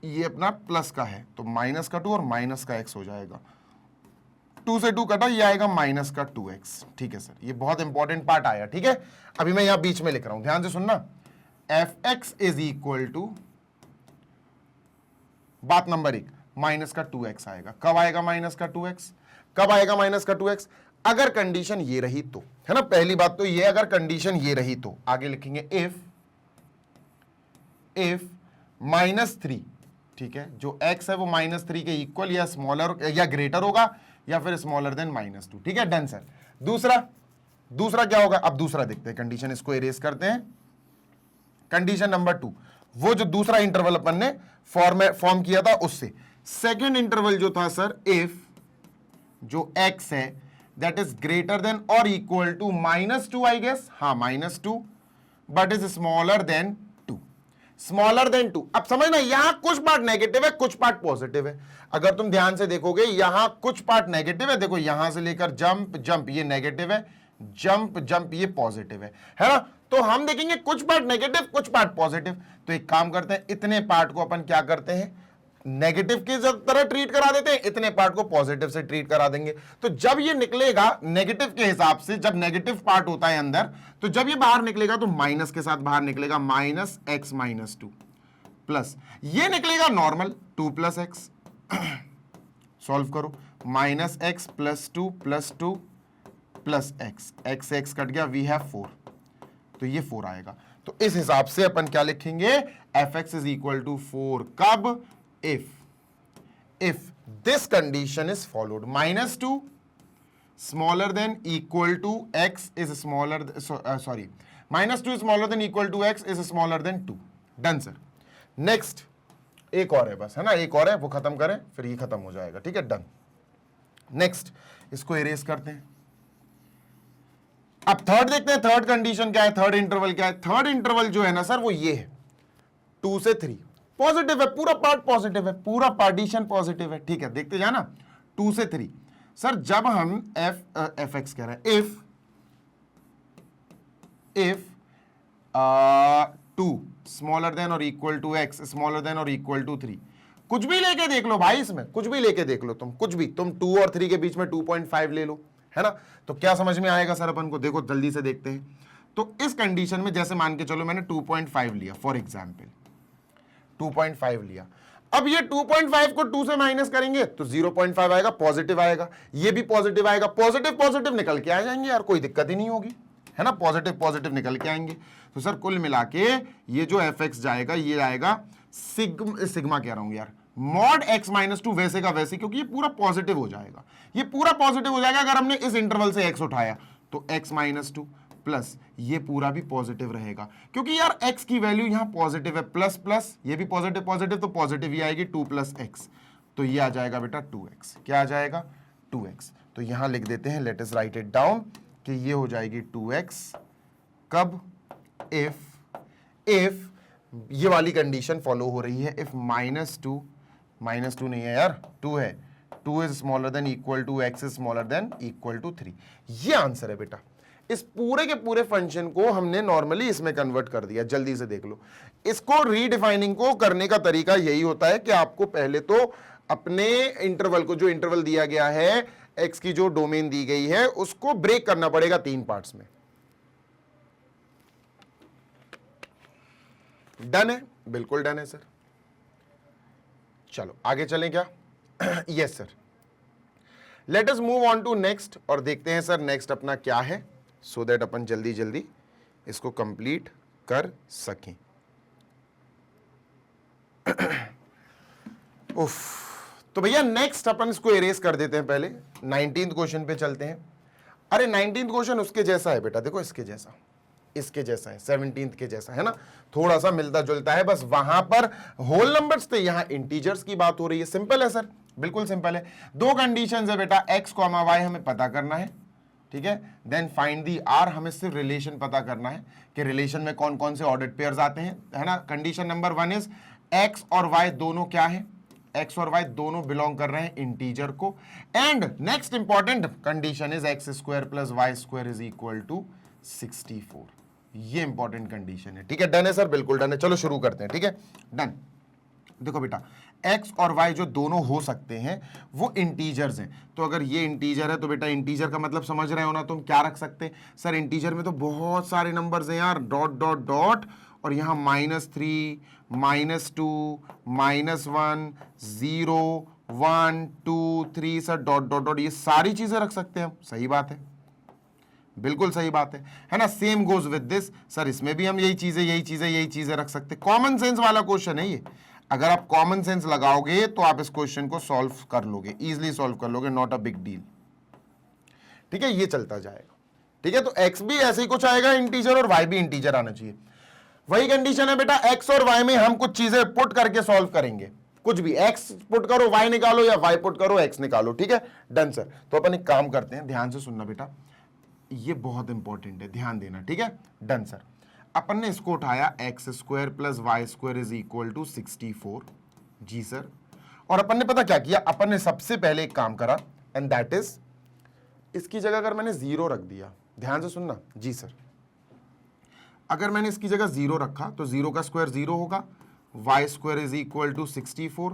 ये अपना प्लस का है तो माइनस का टू और माइनस का x हो जाएगा, टू से टू कटा, ये आएगा माइनस का 2x। ठीक है सर, ये बहुत इंपॉर्टेंट पार्ट आया। ठीक है, अभी मैं यहां बीच में लिख रहा हूं, ध्यान से सुनना। fx इज इक्वल टू, बात नंबर 1, माइनस का 2x आएगा। कब आएगा माइनस का 2x, कब आएगा माइनस का 2x? अगर कंडीशन ये रही तो, है ना, पहली बात तो ये, अगर कंडीशन ये रही तो आगे लिखेंगे इफ -3, ठीक है, जो x है वो -3 के इक्वल या स्मॉलर या ग्रेटर होगा या फिर स्मॉलर देन -2। ठीक है, डन सर। दूसरा क्या होगा, अब दूसरा देखते हैं, कंडीशन इसको इरेज करते हैं। कंडीशन नंबर 2, वो जो दूसरा इंटरवल अपन ने फॉर्म किया था उससे सेकेंड इंटरवल जो था सर, इफ जो x है दैट इज ग्रेटर देन और इक्वल टू -2, आई गेस, हाँ -2, but is smaller then 2, smaller then 2। अब समझना, यहां कुछ पार्ट नेगेटिव है, कुछ पार्ट पॉजिटिव है। अगर तुम ध्यान से देखोगे, यहां कुछ पार्ट नेगेटिव है, देखो यहां से लेकर जंप जंप ये नेगेटिव है, जंप जंप ये पॉजिटिव है ना। तो हम देखेंगे कुछ पार्ट नेगेटिव कुछ पार्ट पॉजिटिव। तो एक काम करते हैं, इतने पार्ट को अपन क्या करते हैं, नेगेटिव की तरह ट्रीट करा देते हैं, इतने पार्ट को पॉजिटिव से ट्रीट करा देंगे। तो जब ये निकलेगा नेगेटिव के हिसाब से, जब नेगेटिव पार्ट होता है अंदर, तो जब ये बाहर निकलेगा तो माइनस के साथ बाहर निकलेगा, -x - 2 प्लस ये निकलेगा नॉर्मल 2 + x। सॉल्व करो, -x + 2 + 2 + x, x कट गया, वी हैव 4, तो ये 4 आएगा। तो इस हिसाब से अपन क्या लिखेंगे, fx इज इक्वल टू 4 कब, if this condition is followed, -2 smaller than equal to x is smaller, sorry, -2 smaller than equal to x is smaller than 2। Done sir. Next एक और है बस, है ना, एक और है, वो खत्म करें फिर ये खत्म हो जाएगा। ठीक है, डन। नेक्स्ट इसको इरेज करते हैं। अब थर्ड देखते हैं, थर्ड कंडीशन क्या है, थर्ड इंटरवल क्या है। थर्ड इंटरवल जो है ना सर, वो ये है 2 से 3, पॉजिटिव है, पूरा पार्ट पॉजिटिव है, पूरा पार्टीशन पॉजिटिव है। ठीक है, देखते जाना, 2 से 3। सर जब हम fx कह रहे हैं, इफ 2 स्मॉलर देन और equal to x smaller than और इक्वल टू 3, कुछ भी लेके देख लो भाई, इसमें कुछ भी लेके देख लो, तुम कुछ भी, तुम 2 और 3 के बीच में 2.5 ले लो, है ना, तो क्या समझ में आएगा सर अपन को। देखो जल्दी से देखते हैं। तो इस कंडीशन में जैसे मान के चलो मैंने 2.5 लिया, फॉर एग्जाम्पल 2.5 लिया, अब ये 2.5 को 2 से माइनस करेंगे तो 0.5 आएगा, पॉजिटिव आएगा, ये भी पॉजिटिव आएगा, पॉजिटिव पॉजिटिव निकल के आ जाएंगे यार, कोई दिक्कत ही नहीं होगी, है ना, पॉजिटिव पॉजिटिव निकल के आएंगे। तो सर कुल मिला के ये जो fx जाएगा, ये आएगा सिग्मा कह रहा हूं यार, मॉड x - 2 वैसे का वैसे, क्योंकि ये पूरा पॉजिटिव हो जाएगा, ये पूरा पॉजिटिव हो जाएगा। अगर हमने इस इंटरवल से x उठाया तो x - 2 प्लस ये पूरा भी पॉजिटिव रहेगा, क्योंकि यार x की वैल्यू यहां पॉजिटिव है, प्लस प्लस ये भी पॉजिटिव पॉजिटिव, तो पॉजिटिव ही आएगी 2 + x, तो ये आ जाएगा बेटा 2x। क्या आ जाएगा, 2x। तो यहां लिख देते हैं, late us right it down, कि ये हो जाएगी 2x कब, इफ ये वाली कंडीशन फॉलो हो रही है, इफ -2 नहीं है यार, 2 है, 2 is smaller than equal to x is smaller than equal to 3। ये आंसर है बेटा। इस पूरे के पूरे फंक्शन को हमने नॉर्मली इसमें कन्वर्ट कर दिया। जल्दी से देख लो, इसको रीडिफाइनिंग को करने का तरीका यही होता है कि आपको पहले तो अपने इंटरवल को, जो इंटरवल दिया गया है, x की जो डोमेन दी गई है, उसको ब्रेक करना पड़ेगा 3 पार्ट्स में। डन है, बिल्कुल डन है सर। चलो आगे चलें क्या? Yes sir, let us move on to next और देखते हैं सर नेक्स्ट अपना क्या है, सो दैट अपन जल्दी जल्दी इसको कंप्लीट कर सकें। उफ, तो भैया नेक्स्ट अपन इसको इरेज कर देते हैं, पहले 19th क्वेश्चन पे चलते हैं। अरे 19th क्वेश्चन उसके जैसा है बेटा, देखो इसके जैसा, इसके जैसा है, 17th के जैसा है ना, थोड़ा सा मिलता जुलता है, बस वहां पर होल नंबर्स थे, यहां इंटीजर्स की बात हो रही है। सिंपल है सर, बिल्कुल सिंपल है। दो कंडीशंस है बेटा, x कॉमा वाई हमें पता करना है, ठीक है। देन फाइंड दी आर, हमें सिर्फ रिलेशन पता करना है कि रिलेशन में कौन कौन से ऑर्डर्ड पेयर्स आते हैं, है ना। कंडीशन नंबर 1 इज x और y दोनों क्या है, x और y दोनों बिलोंग कर रहे हैं इंटीजर को। And next important condition is x square plus Y square is equal to 64। ये इंपॉर्टेंट कंडीशन है, ठीक है। डन है सर, बिल्कुल डन है। चलो शुरू करते हैं, ठीक है, डन। देखो बेटा, x और y जो दोनों हो सकते हैं वो इंटीजर्स हैं, तो अगर ये इंटीजर है तो बेटा इंटीजर का मतलब समझ रहे हो ना तुम, क्या रख सकते हैं सर, इंटीजर में तो बहुत सारे नंबर्स हैं यार, डॉट डॉट डॉट, और यहाँ -3, -2, -1, 0, 1, 2, 3 सर, डॉट डॉट डॉट, ये सारी चीजें रख सकते हैं हम। सही बात है, बिल्कुल सही बात है ना। Same goes with this sir, इसमें भी हम यही चीजें रख सकते हैं। कॉमन सेंस वाला क्वेश्चन है ये, अगर आप कॉमन सेंस लगाओगे तो आप इस क्वेश्चन को सॉल्व कर लोगे, इजीली सॉल्व कर लोगे, नॉट अ बिग डील, ठीक है। ये चलता जाएगा, ठीक है। तो x भी ऐसे ही कुछ आएगा इंटीजर और y भी इंटीजर आना चाहिए। वही कंडीशन है बेटा, x और y में हम कुछ चीजें पुट करके सॉल्व करेंगे, कुछ भी, x पुट करो y निकालो या y पुट करो x निकालो, ठीक है। Done sir. तो अपन एक काम करते हैं, ध्यान से सुनना बेटा, ये बहुत इंपॉर्टेंट है, ध्यान देना, ठीक है। Done sir. अपन ने इसको उठाया x square plus Y square is equal to 64, जी सर। और अपन ने पता क्या किया, अपन ने सबसे पहले एक काम करा, एंड दैट इज इसकी जगह अगर मैंने 0 रख दिया, ध्यान से सुनना, जी सर, अगर मैंने इसकी जगह 0 रखा तो 0 का स्क्वायर 0 होगा, Y square is equal to 64,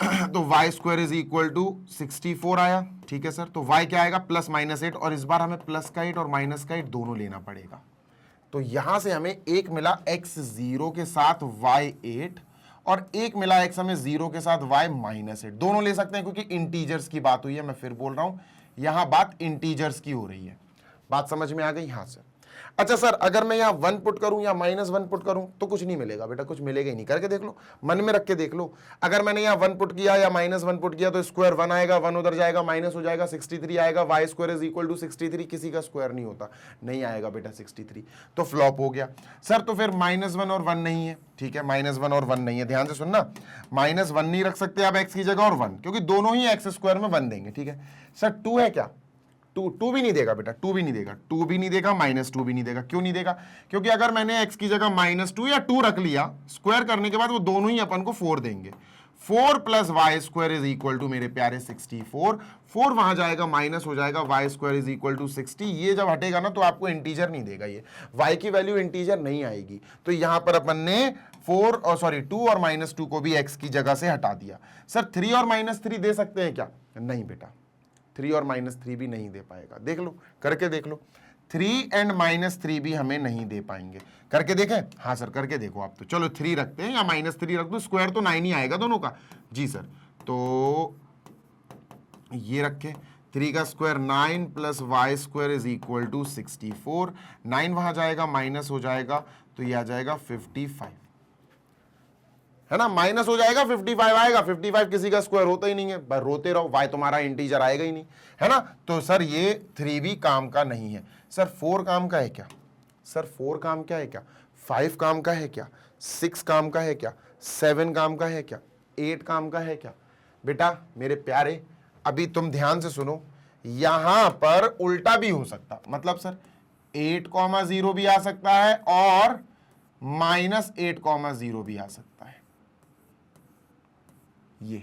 तो y square is equal to 64 आया, ठीक है सर। तो y क्या आएगा, प्लस -8, और इस बार हमें प्लस का 8 और माइनस का 8 दोनों लेना पड़ेगा। तो यहां से हमें एक मिला x 0 के साथ y 8, और एक मिला x हमें 0 के साथ y -8, दोनों ले सकते हैं क्योंकि इंटीजर्स की बात हुई है। मैं फिर बोल रहा हूं, यहां बात इंटीजर्स की हो रही है। बात समझ में आ गई यहां से? अच्छा सर, अगर मैं यहाँ 1 पुट करूं या -1 पुट करूं तो कुछ नहीं मिलेगा बेटा, कुछ मिलेगा ही नहीं। करके देख लो, मन में रख के देख लो। अगर मैंने यहाँ 1 पुट किया या -1 पुट किया तो स्क्वायर 1 आएगा, 1 उधर जाएगा, माइनस हो जाएगा, 63 आएगा। Y square is equal to 63, किसी का स्क्वायर नहीं होता, नहीं आएगा बेटा 63, तो फ्लॉप हो गया सर। तो फिर -1 और 1 नहीं है, ठीक है, -1 और 1 नहीं है। ध्यान से सुनना, -1 नहीं रख सकते आप x की जगह और 1, क्योंकि दोनों ही x स्क्वायर में 1 देंगे, ठीक है सर। 2 है क्या, 2 भी नहीं देगा बेटा, 2 भी नहीं देगा, 2 भी नहीं देगा, -2 भी नहीं देगा। क्यों नहीं देगा, क्योंकि अगर मैंने x की जगह -2 या 2 रख लिया, स्क्वायर करने के बाद वो दोनों ही अपन को 4 देंगे। 4 plus Y square is equal to मेरे प्यारे 64, 4 वहां जाएगा, माइनस हो जाएगा, Y square is equal to 60। ये जब हटेगा ना तो आपको इंटीजर नहीं देगा, ये y की वैल्यू इंटीजर नहीं आएगी। तो यहां पर अपन ने 2 और -2 को भी x की जगह से हटा दिया। सर 3 और -3 दे सकते हैं क्या, नहीं बेटा, 3 और -3 भी नहीं दे पाएगा। देख लो, करके देख लो, 3 एंड -3 भी हमें नहीं दे पाएंगे। करके देखें, हाँ सर करके देखो आप। तो चलो 3 रखते हैं या -3 रख दो, स्क्वायर तो 9 ही आएगा दोनों का, जी सर। तो ये रखें, 3 का square 9 plus Y square is equal to 64, 9 वहां जाएगा, माइनस हो जाएगा, तो ये आ जाएगा 55, है ना, माइनस हो जाएगा, 55 आएगा। 55 किसी का स्क्वायर होता ही नहीं है, बस रोते रहो, y तुम्हारा इंटीजर आएगा ही नहीं, है ना। तो सर ये 3 भी काम का नहीं है। सर 4 काम का है क्या, सर 4 काम का है क्या, 5 काम का है क्या, 6 काम का है क्या, 7 काम का है क्या, 8 काम का है क्या? बेटा मेरे प्यारे, अभी तुम ध्यान से सुनो, यहां पर उल्टा भी हो सकता, मतलब सर 8,0 भी आ सकता है और -8,0 भी आ सकता है। ये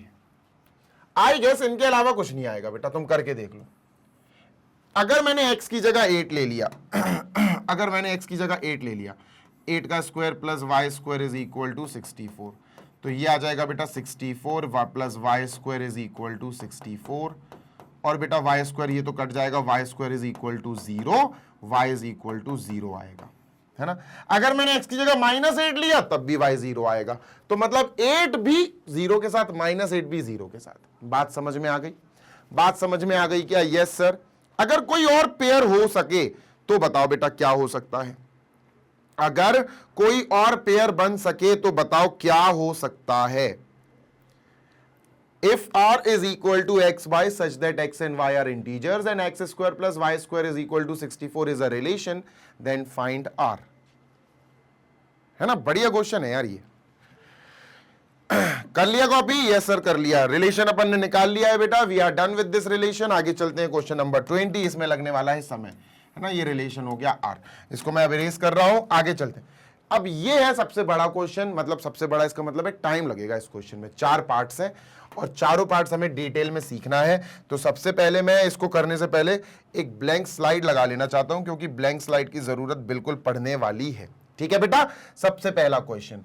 आई गेस इनके अलावा कुछ नहीं आएगा बेटा, तुम करके देख लो। अगर मैंने x की जगह 8 ले लिया अगर मैंने x की जगह 8 ले लिया, 8 का square plus Y square is equal to 64, तो ये आ जाएगा बेटा 64 plus Y square is equal to 64, और बेटा वाई स्क्वायर ये तो कट जाएगा, Y square is equal to 0, y is equal to 0 आएगा, है ना। अगर मैंने x की जगह -8 लिया तब भी y 0 आएगा। तो मतलब 8 भी 0 के साथ, -8 भी 0 के साथ। बात समझ में आ गई, बात समझ में आ गई क्या? Yes sir. अगर कोई और पेयर हो सके तो बताओ बेटा क्या हो सकता है, अगर कोई और पेयर बन सके तो बताओ क्या हो सकता है। if r is equal to x by such that x and y are integers and x square plus y square is equal to 64 is a relation, then find r. है ना, बढ़िया क्वेश्चन है यार ये। कर लिया कॉपी? यस सर कर लिया। रिलेशन अपन ने निकाल लिया है बेटा, we are done with this relation. आगे चलते हैं क्वेश्चन नंबर 20, इसमें लगने वाला है समय, है ना। ये रिलेशन हो गया आर, इसको मैं अब इरेज कर रहा हूं। आगे चलते हैं। अब ये है सबसे बड़ा क्वेश्चन, मतलब सबसे बड़ा इसका मतलब है टाइम लगेगा इस क्वेश्चन में। 4 पार्ट्स हैं और चारों पार्ट्स हमें डिटेल में सीखना है। तो सबसे पहले मैं इसको करने से पहले एक ब्लैंक स्लाइड लगा लेना चाहता हूं, क्योंकि ब्लैंक स्लाइड की जरूरत बिल्कुल पढ़ने वाली है। ठीक है बेटा, सबसे पहला question,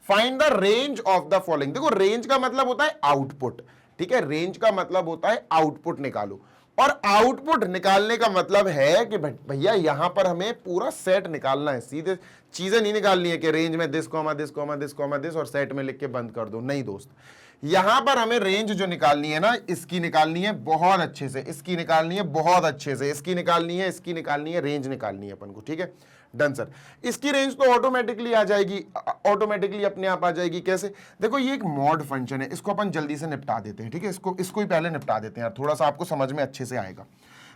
find the range of the following. देखो रेंज का मतलब होता है आउटपुट, ठीक है, रेंज का मतलब होता है आउटपुट निकालो। और आउटपुट निकालने का मतलब है कि भैया यहां पर हमें पूरा सेट निकालना है, सीधे चीजें नहीं निकालनी है कि रेंज में this comma this comma this comma this और सेट में लिख के बंद कर दो। नहीं दोस्त, यहां पर हमें रेंज जो निकालनी है ना, इसकी निकालनी है बहुत अच्छे से, इसकी निकालनी है बहुत अच्छे से, इसकी निकालनी है, इसकी निकालनी है, रेंज निकालनी है अपन को। ठीक है, डन सर। इसकी रेंज तो ऑटोमेटिकली आ जाएगी, ऑटोमेटिकली अपने आप आ जाएगी। कैसे? देखो ये एक मॉड फंक्शन है, इसको अपन जल्दी से निपटा देते हैं। ठीक है, इसको ही पहले निपटा देते हैं यार, थोड़ा सा आपको समझ में अच्छे से आएगा।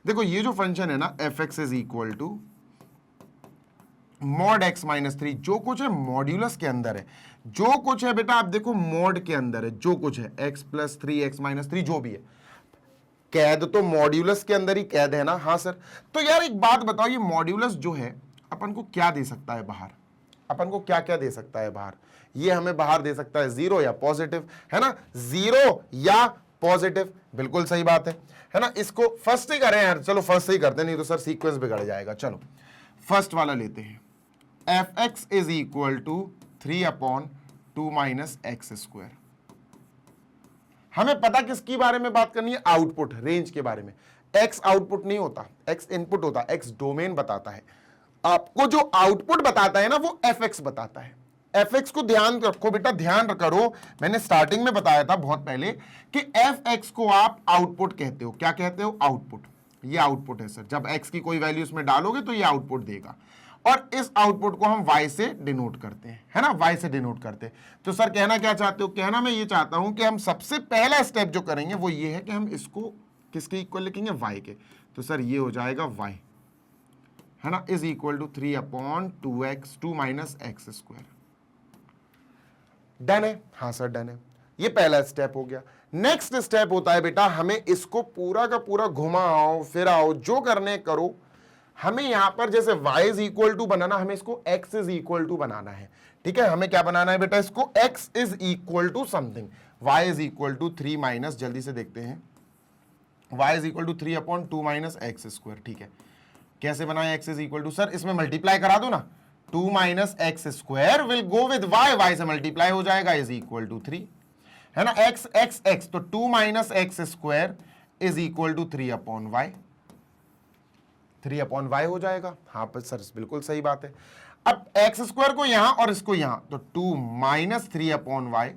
देखो ये जो फंक्शन है ना, f x is equal to mod x minus 3, जो कुछ है मॉड्यूलस के अंदर है, जो कुछ है बेटा आप देखो मॉड के अंदर है, जो कुछ है एक्स प्लस 3 एक्स माइनस 3 जो भी है, कैद तो मॉड्यूलस के अंदर ही कैद है ना। हाँ सर। तो यार एक बात बताओ, ये मॉड्यूलस जो है अपन को क्या दे सकता है बाहर? अपन को क्या क्या दे सकता है बाहर? ये हमें बाहर दे सकता है 0 या पॉजिटिव, है ना, 0 या पॉजिटिव, बिल्कुल सही बात है ना। इसको फर्स्ट ही करें यार, चलो फर्स्ट ही करते, नहीं तो सर सीक्वेंस बिगड़ जाएगा। चलो फर्स्ट वाला लेते हैं, f x is equal to 3/2 minus x square. हमें पता किसकी बारे में बात करनी है? आउटपुट, रेंज के बारे में। एक्स आउटपुट नहीं होता, एक्स इनपुट होता, एक्स डोमेन बताता है। आपको जो आउटपुट बताता है ना, वो एफ एक्स बताता है। एफ एक्स को ध्यान रखो बेटा, ध्यान करो, मैंने स्टार्टिंग में बताया था बहुत पहले कि एफ एक्स को आप आउटपुट कहते हो। क्या कहते हो? आउटपुट। ये आउटपुट है सर, जब एक्स की कोई वैल्यू उसमें डालोगे तो ये आउटपुट देगा, और इस आउटपुट को हम y से डिनोट करते हैं, है ना, y से डिनोट करते हैं। तो सर कहना क्या चाहते हो? कहना मैं ये चाहता हूं कि हम सबसे पहला स्टेप जो करेंगे वो ये है कि हम इसको किसके इक्वल लिखेंगे? y के। तो सर ये हो जाएगा y, है ना, is equal to 3/2 minus x square. Done है? हाँ सर डन है। ये पहला स्टेप हो गया। नेक्स्ट स्टेप होता है बेटा, हमें इसको पूरा का पूरा घुमाओ फिराओ, जो करने करो, हमें यहां पर जैसे y इज इक्वल टू बनाना, हमें इसको x इज इक्वल टू बनाना है। ठीक है, हमें क्या बनाना है बेटा? इसको x is equal to something, y is equal to 3 minus, जल्दी से देखते हैं, y is equal to 3/2 minus x square. ठीक है, कैसे बनाए x is equal to? Sir इसमें मल्टीप्लाई करा दो ना, 2 minus x square will go with y से मल्टीप्लाई हो जाएगा, इज इक्वल टू 3, है ना, x, तो 2 minus x square is equal to 3/y हो जाएगा। हाँ पर सर बिल्कुल सही बात है। अब एक्स स्क्वायर को यहां और इसको यहां, तो 2 minus 3/y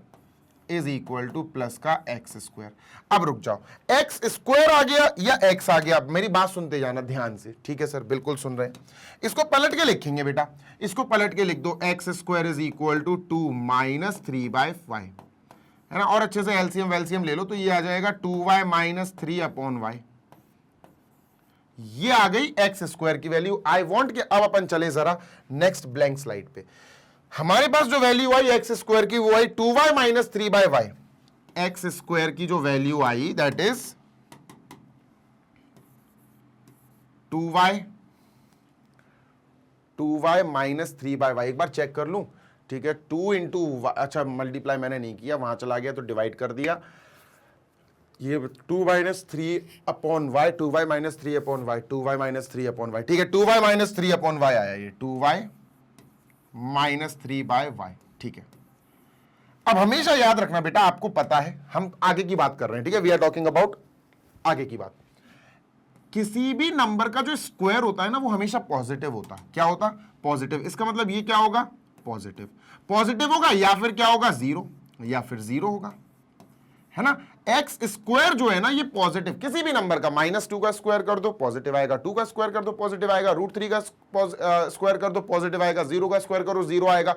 is equal two plus का एक्स स्क्वायर। अब रुक जाओ, एक्स स्क्वायर आ गया या एक्स आ गया? मेरी बात सुनते जाना ध्यान से। ठीक है सर, बिल्कुल सुन रहे हैं। इसको पलट के लिखेंगे बेटा, इसको पलट के लिख दो, x square is equal to 2 minus 3/y, है ना, और अच्छे से एलसीएम वेलसीएम ले लो, तो ये आ जाएगा 2y माइनस 3/y। ये आ गई एक्स स्क्वायर की वैल्यू। आई वॉन्ट कि अब अपन चले जरा नेक्स्ट ब्लैंक स्लाइड पे। हमारे पास जो वैल्यू आई एक्स स्क्वायर की, वो आई 2y minus 3/y। X square की जो value I that is 2y minus 3/y। एक बार चेक कर लूं, ठीक है, 2 इंटू, अच्छा मल्टीप्लाई मैंने नहीं किया, वहां चला गया तो डिवाइड कर दिया। ये 2 minus 3/y, 2y minus 3/y, 2y minus 3/y। ठीक है, 2y माइनस 3/y आया, ये 2y माइनस 3/y। ठीक है, अब हमेशा याद रखना बेटा, आपको पता है हम आगे की बात कर रहे हैं। ठीक है, वी आर टॉकिंग अबाउट आगे की बात। किसी भी नंबर का जो स्क्वायर होता है ना, वो हमेशा पॉजिटिव होता है। क्या होता? पॉजिटिव। इसका मतलब ये क्या होगा? पॉजिटिव। पॉजिटिव होगा या फिर क्या होगा? 0, या फिर 0 होगा, है ना। एक्स स्क्वायर जो है ना ये पॉजिटिव, किसी भी नंबर का -2 का स्क्वायर कर दो पॉजिटिव आएगा, 2 का स्क्वायर कर दो पॉजिटिव आएगा, √3 का स्क्वायर कर दो पॉजिटिव आएगा, 0 का स्क्वायर करो 0 आएगा।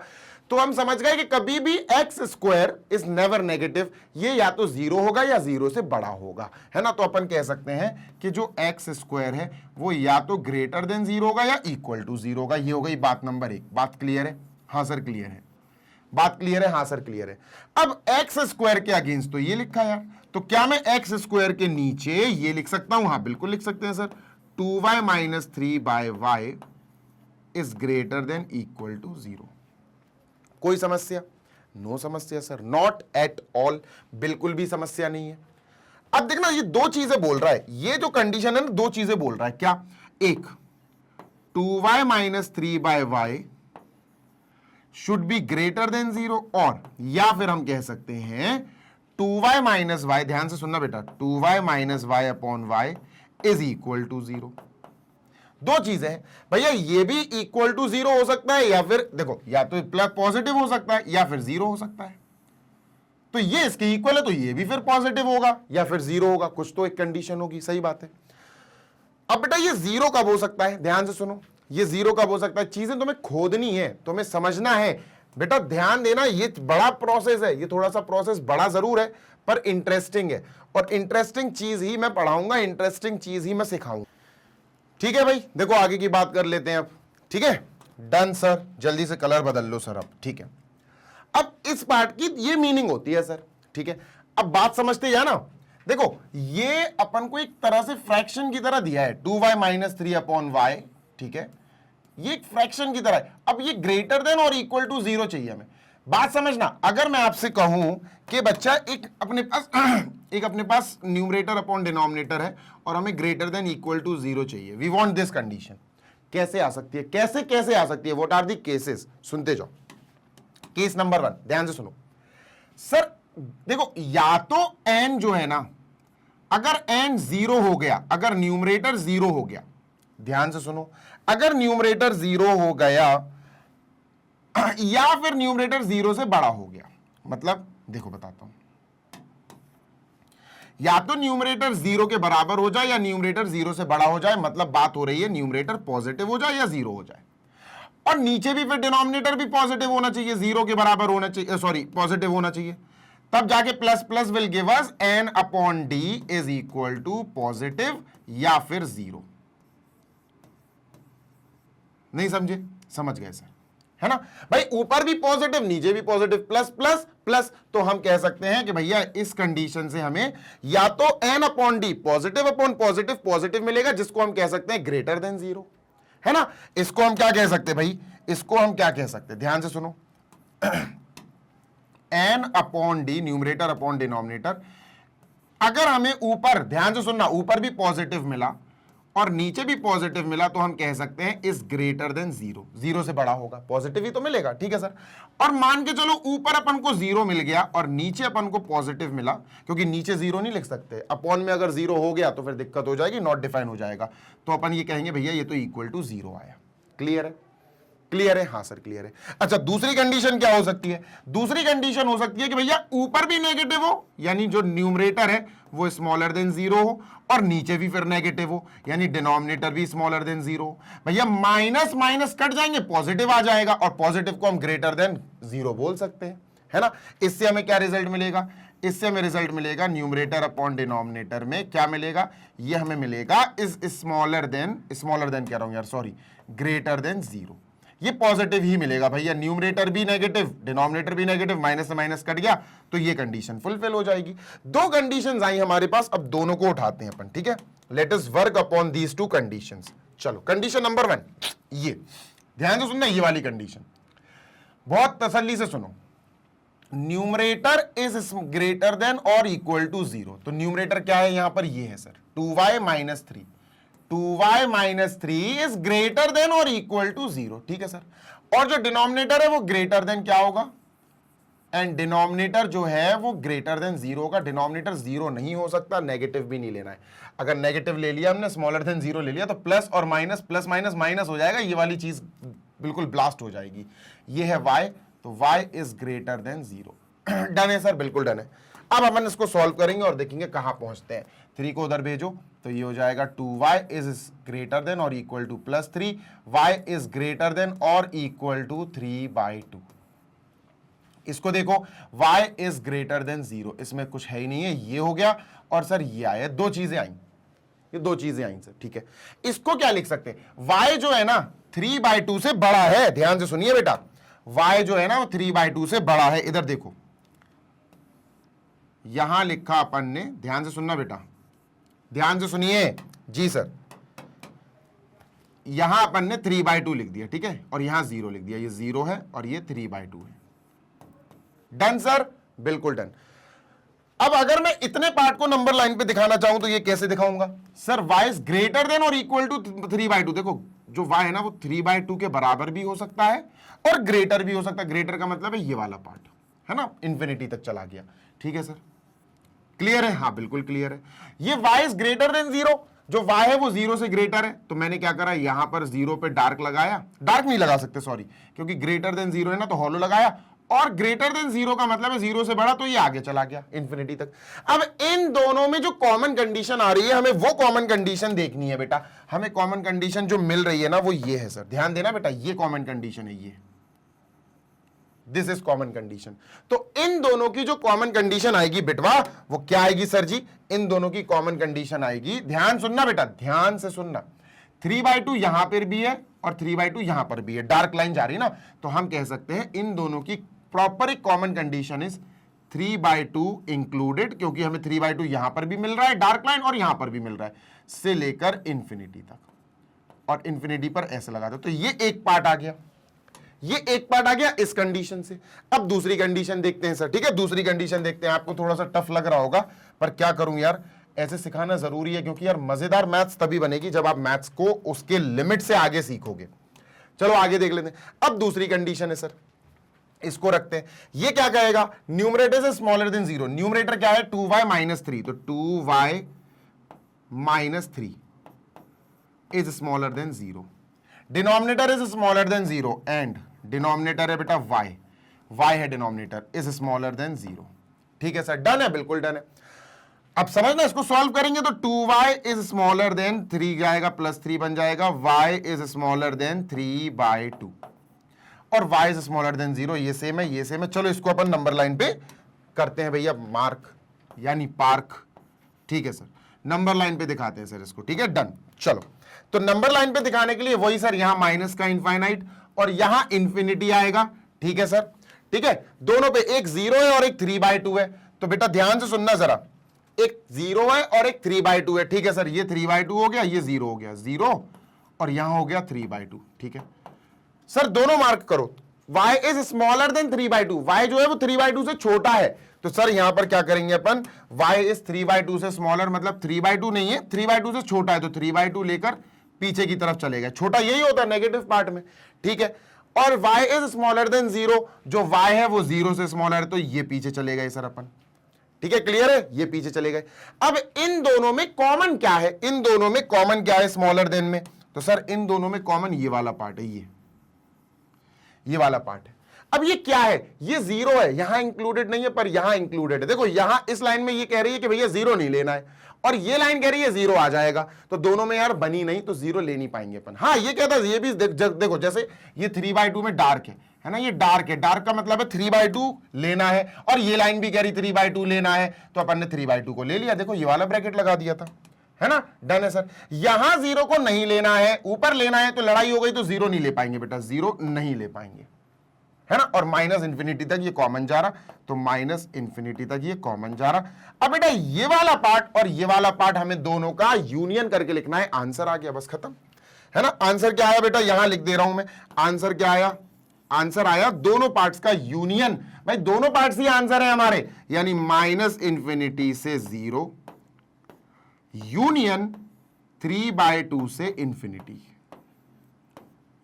तो हम समझ गए कि कभी भी x square is never negative, ये या तो 0 होगा या 0 से बड़ा होगा, है ना। तो अपन कह सकते हैं कि जो एक्स स्क्वायर है वो या तो ग्रेटर देन 0 होगा या इक्वल टू 0 होगा। ये हो गई बात नंबर 1। बात क्लियर है? हाँ सर क्लियर है। बात क्लियर है? हाँ सर क्लियर है। अब एक्स स्क्वायर के अगेंस्ट तो ये लिखा यार, तो क्या मैं एक्स स्क्वायर के नीचे ये लिख सकता हूं? हाँ बिल्कुल लिख सकते हैं sir, 2y - 3/y is greater than equal to 0। कोई समस्या? नो समस्या सर, नॉट एट ऑल, बिल्कुल भी समस्या नहीं है। अब देखना ये दो चीजें बोल रहा है, ये जो कंडीशन है ना दो चीजें बोल रहा है। क्या? एक 2y - 3/y should be greater than 0, और या फिर हम कह सकते हैं 2y - y, ध्यान से सुनना बेटा, 2y - y upon y is equal to 0। दो चीजें हैं भैया, ये भी इक्वल टू 0 हो सकता है, या फिर देखो या तो प्लस पॉजिटिव हो सकता है या फिर 0 हो सकता है। तो ये इसके इक्वल है तो ये भी फिर पॉजिटिव होगा या फिर 0 होगा, कुछ तो एक कंडीशन होगी। सही बात है। अब बेटा ये 0 कब हो सकता है? ध्यान से सुनो, ये 0 कब हो सकता है? चीजें तुम्हें खोदनी है, तुम्हें समझना है बेटा, ध्यान देना। ये बड़ा प्रोसेस है, ये थोड़ा सा प्रोसेस बड़ा जरूर है पर इंटरेस्टिंग है, और इंटरेस्टिंग चीज ही मैं पढ़ाऊंगा, इंटरेस्टिंग चीज ही मैं सिखाऊंगा। ठीक है भाई, देखो आगे की बात कर लेते हैं अब। ठीक है, डन सर, जल्दी से कलर बदल लो सर अब। ठीक है, अब इस पार्ट की ये मीनिंग होती है सर। ठीक है, अब बात समझते हैं ना। देखो ये अपन को एक तरह से फ्रैक्शन की तरह दिया है, 2y - 3 अपॉन y। ठीक है, ये एक फ्रैक्शन की तरह है। अब ये ग्रेटर देन और इक्वल टू 0 चाहिए हमें। बात समझना, अगर मैं आपसे कहूं कि बच्चा एक अपने पास न्यूमरेटर अपॉन डिनोमिनेटर है और हमें ग्रेटर देन इक्वल टू 0 चाहिए, वी वांट दिस कंडीशन, कैसे आ सकती है? कैसे कैसे आ सकती है? What are the cases? सुनते जाओ। केस नंबर 1, ध्यान से सुनो सर। देखो या तो n जो है ना, अगर n 0 हो गया, अगर न्यूमरेटर 0 हो गया, ध्यान से सुनो, अगर न्यूमरेटर 0 हो गया या फिर न्यूमरेटर 0 से बड़ा हो गया, मतलब देखो बताता हूं, या तो न्यूमरेटर 0 के बराबर हो जाए या न्यूमरेटर 0 से बड़ा हो जाए, मतलब बात हो रही है न्यूमरेटर पॉजिटिव हो जाए या 0 हो जाए, और नीचे भी फिर डिनोमिनेटर भी पॉजिटिव होना चाहिए, 0 के बराबर होना चाहिए, सॉरी पॉजिटिव होना चाहिए, तब जाके plus plus will give us n upon d is equal to positive या फिर 0। नहीं समझे? समझ गए सर, है ना भाई। ऊपर भी पॉजिटिव नीचे भी पॉजिटिव, प्लस प्लस प्लस, तो हम कह सकते हैं कि भैया इस कंडीशन से हमें या तो n upon D positive upon positive positive मिलेगा, जिसको हम कह सकते हैं ग्रेटर देन 0, है ना। इसको हम क्या कह सकते हैं भाई? इसको हम क्या कह सकते हैं? ध्यान से सुनो, n upon D numerator upon denominator, अगर हमें ऊपर, ध्यान से सुनना, ऊपर भी पॉजिटिव मिला और नीचे भी पॉजिटिव मिला तो हम कह सकते हैं इज ग्रेटर देन 0, 0 से बड़ा होगा, पॉजिटिव ही तो मिलेगा। ठीक है सर, और मान के चलो ऊपर अपन को 0 मिल गया और नीचे अपन को पॉजिटिव मिला, क्योंकि नीचे 0 नहीं लिख सकते, अपॉन में अगर 0 हो गया तो फिर दिक्कत हो जाएगी, नॉट डिफाइन हो जाएगा, तो अपन ये कहेंगे भैया ये तो इक्वल टू 0 आया। क्लियर है? क्लियर है? हाँ सर क्लियर है। अच्छा, दूसरी कंडीशन क्या हो सकती है? दूसरी कंडीशन हो सकती है कि भैया ऊपर भी नेगेटिव हो, यानी जो न्यूमरेटर है वो स्मॉलर देन 0 हो, और नीचे भी फिर नेगेटिव हो, यानी डिनोमिनेटर भी स्मॉलर देन 0। भैया माइनस माइनस कट जाएंगे, पॉजिटिव आ जाएगा, और पॉजिटिव को हम ग्रेटर देन 0 बोल सकते हैं, है ना। इससे हमें क्या रिजल्ट मिलेगा? इससे हमें रिजल्ट मिलेगा न्यूमरेटर अपॉन डिनोमिनेटर में क्या मिलेगा? ये हमें मिलेगा इज स्मॉलर देन कह रहा हूं यार, सॉरी, ग्रेटर देन 0। ये पॉजिटिव ही मिलेगा भैया, न्यूमरेटर भी नेगेटिव डिनोमिनेटर भी नेगेटिव, माइनस से माइनस कट गया तो ये कंडीशन फुलफिल हो जाएगी। दो कंडीशंस आई हमारे पास, अब दोनों को उठाते हैं अपन। ठीक है, let us work upon these two conditions. चलो कंडीशन नंबर 1, ये ध्यान से सुनना, ये वाली कंडीशन बहुत तसल्ली से सुनो। न्यूमरेटर इज ग्रेटर देन और इक्वल टू 0, तो न्यूमरेटर क्या है यहां पर? ये है sir 2y - 3, 2y - 3 is greater than और इक्वल टू 0। ठीक है सर, और जो डिनोमिनेटर है वो ग्रेटर देन क्या होगा? एंड डिनोमिनेटर जो है वो ग्रेटर देन 0 होगा। डिनोमिनेटर 0 नहीं हो सकता, नेगेटिव भी नहीं लेना है। अगर नेगेटिव ले लिया हमने, स्मॉलर देन 0 ले लिया, तो प्लस और माइनस, प्लस माइनस माइनस हो जाएगा, ये वाली चीज बिल्कुल ब्लास्ट हो जाएगी। ये है y, तो y is greater then 0। Done है सर, बिल्कुल डन है। अब अपन इसको सॉल्व करेंगे और देखेंगे कहां पहुंचते हैं। 3 को उधर भेजो तो ये हो जाएगा 2y इज ग्रेटर देन और equal to +3, y is greater than और इक्वल टू 3/2। इसको देखो y इज ग्रेटर देन 0, इसमें कुछ है ही नहीं है, ये हो गया और सर ये आया, दो चीजें आई, ये दो चीजें आई सर, ठीक है। इसको क्या लिख सकते हैं, y जो है ना 3/2 से बड़ा है, ध्यान से सुनिए बेटा, y जो है ना वो 3/2 से बड़ा है। इधर देखो यहां लिखा अपन ने, ध्यान से सुनना बेटा, ध्यान से सुनिए जी सर, यहां अपन ने 3/2 लिख दिया, ठीक है, और यहां 0 लिख दिया, ये 0 है और ये 3/2 है। डन सर, बिल्कुल डन। अब अगर मैं इतने पार्ट को नंबर लाइन पे दिखाना चाहूं तो ये कैसे दिखाऊंगा sir, y is greater than और इक्वल टू 3/2। देखो जो y है ना वो 3/2 के बराबर भी हो सकता है और ग्रेटर भी हो सकता है। ग्रेटर का मतलब है ये वाला पार्ट, है ना, इंफिनिटी तक चला गया, ठीक है सर, क्लियर है? हाँ बिल्कुल क्लियर है। ये y इज ग्रेटर देन 0, जो y है वो 0 से ग्रेटर है, तो मैंने क्या करा, यहां पर 0 पे डार्क लगाया, डार्क नहीं लगा सकते सॉरी, क्योंकि ग्रेटर देन 0 है ना, तो हॉलो लगाया, और ग्रेटर देन 0 का मतलब है 0 से बड़ा, तो ये आगे चला गया इंफिनिटी तक। अब इन दोनों में जो कॉमन कंडीशन आ रही है, हमें वो कॉमन कंडीशन देखनी है बेटा। हमें कॉमन कंडीशन जो मिल रही है ना वो ये है सर, ध्यान देना बेटा, ये कॉमन कंडीशन है, ये दिस इज कॉमन कंडीशन। तो इन दोनों की जो कॉमन कंडीशन आएगी बेटवा वो क्या आएगी सर जी, इन दोनों की कॉमन कंडीशन आएगी, ध्यान सुनना बेटा, ध्यान से सुनना, 3/2 यहां पर भी है और 3/2 यहां पर भी है, डार्क लाइन जा रही ना, तो हम कह सकते हैं इन दोनों की प्रॉपर एक कॉमन कंडीशन इज 3/2 इंक्लूडेड, क्योंकि हमें 3/2 यहां पर भी मिल रहा है डार्क लाइन और यहां पर भी मिल रहा है, से लेकर इंफिनिटी तक, और इंफिनिटी पर ऐसे लगा दो, तो ये एक पार्ट आ गया, ये एक पार्ट आ गया इस कंडीशन से। अब दूसरी कंडीशन देखते हैं सर, ठीक है, दूसरी कंडीशन देखते हैं। आपको थोड़ा सा टफ लग रहा होगा पर क्या करूं यार, ऐसे सिखाना जरूरी है, क्योंकि यार मजेदार मैथ्स तभी बनेगी जब आप मैथ्स को उसके लिमिट से आगे सीखोगे। चलो आगे देख लेते हैं। अब दूसरी कंडीशन है सर, इसको रखते हैं, ये क्या कहेगा, numerator is smaller than 0, numerator क्या है 2y - 3, तो 2y - 3 is smaller than 0, denominator is smaller than 0 and denominator है बेटा y है डिनोमिनेटर, इज स्मॉलर देन 0, ठीक है सर, डन है, बिल्कुल डन है। अब समझना, इसको सॉल्व करेंगे तो 2y इज स्मॉलर देन 3 जाएगा, +3 बन जाएगा, y इज स्मॉलर देन 3/2 और y इज स्मॉलर देन 0, ये सेम है, ये सेम है। चलो इसको अपन नंबर लाइन पे करते हैं भैया, मार्क यानी पार्क, ठीक है सर, नंबर लाइन पे दिखाते हैं सर इसको, ठीक है, डन। चलो तो नंबर लाइन पे दिखाने के लिए वही सर, यहां माइनस का इनफाइनाइट और यहां इंफिनिटी आएगा, ठीक है सर, ठीक है, दोनों पे एक 0 है और एक 3/2 है, तो बेटा ध्यान से सुनना जरा, एक 0 है और एक 3/2 है, ठीक है सर, ये 3/2 हो गया, ये 0 हो गया, 0 और यहां हो गया 3/2, ठीक है सर, दोनों मार्क करो, y is smaller then 3/2, y जो है वो 3/2 से छोटा है, तो सर यहां पर क्या करेंगे अपन, y इज 3/2 से स्मॉलर, मतलब 3/2 नहीं है, 3/2 से छोटा है, तो 3/2 लेकर पीछे की तरफ चलेगा, छोटा यही होता है नेगेटिव पार्ट में, ठीक है, और y इज स्मॉलर देन 0, जो y है वो 0 से स्मॉलर है, तो ये पीछे चले गए सर अपन, ठीक है, क्लियर है, ये पीछे चले गए। अब इन दोनों में कॉमन क्या है, इन दोनों में कॉमन क्या है स्मॉलर देन में, तो सर इन दोनों में कॉमन ये वाला पार्ट है, ये वाला पार्ट है। अब ये क्या है, ये 0 है, यहां इंक्लूडेड नहीं है पर यहां इंक्लूडेड है। देखो यहां इस लाइन में ये कह रही है कि भैया 0 नहीं लेना है, और ये लाइन कह रही है 0 आ जाएगा, तो दोनों में यार बनी नहीं, तो 0 ले नहीं पाएंगे अपन। हाँ ये कहता है, ये भी देखो, जैसे ये 3/2 में डार्क है ना, ये डार्क है, डार्क का मतलब है 3/2 लेना है, और ये लाइन भी कह रही 3/2 लेना है, तो अपन ने 3/2 को ले लिया, देखो ये वाला ब्रैकेट लगा दिया था, है ना, डन है सर। यहां 0 को नहीं लेना है, ऊपर लेना है, तो लड़ाई हो गई, तो 0 नहीं ले पाएंगे बेटा, 0 नहीं ले पाएंगे, है ना, और -इंफिनिटी तक ये कॉमन जा रहा, तो -इंफिनिटी तक ये कॉमन जा रहा। अब बेटा ये वाला पार्ट और ये वाला पार्ट हमें दोनों का यूनियन करके लिखना है, आंसर आ गया, बस खत्म, है ना। आंसर क्या आया बेटा, यहां लिख दे रहा हूं मैं, आंसर क्या आया, आंसर आया दोनों पार्ट्स का यूनियन, भाई दोनों पार्ट्स ही आंसर है हमारे, यानी -इंफिनिटी से 0 यूनियन 3/2 से इंफिनिटी,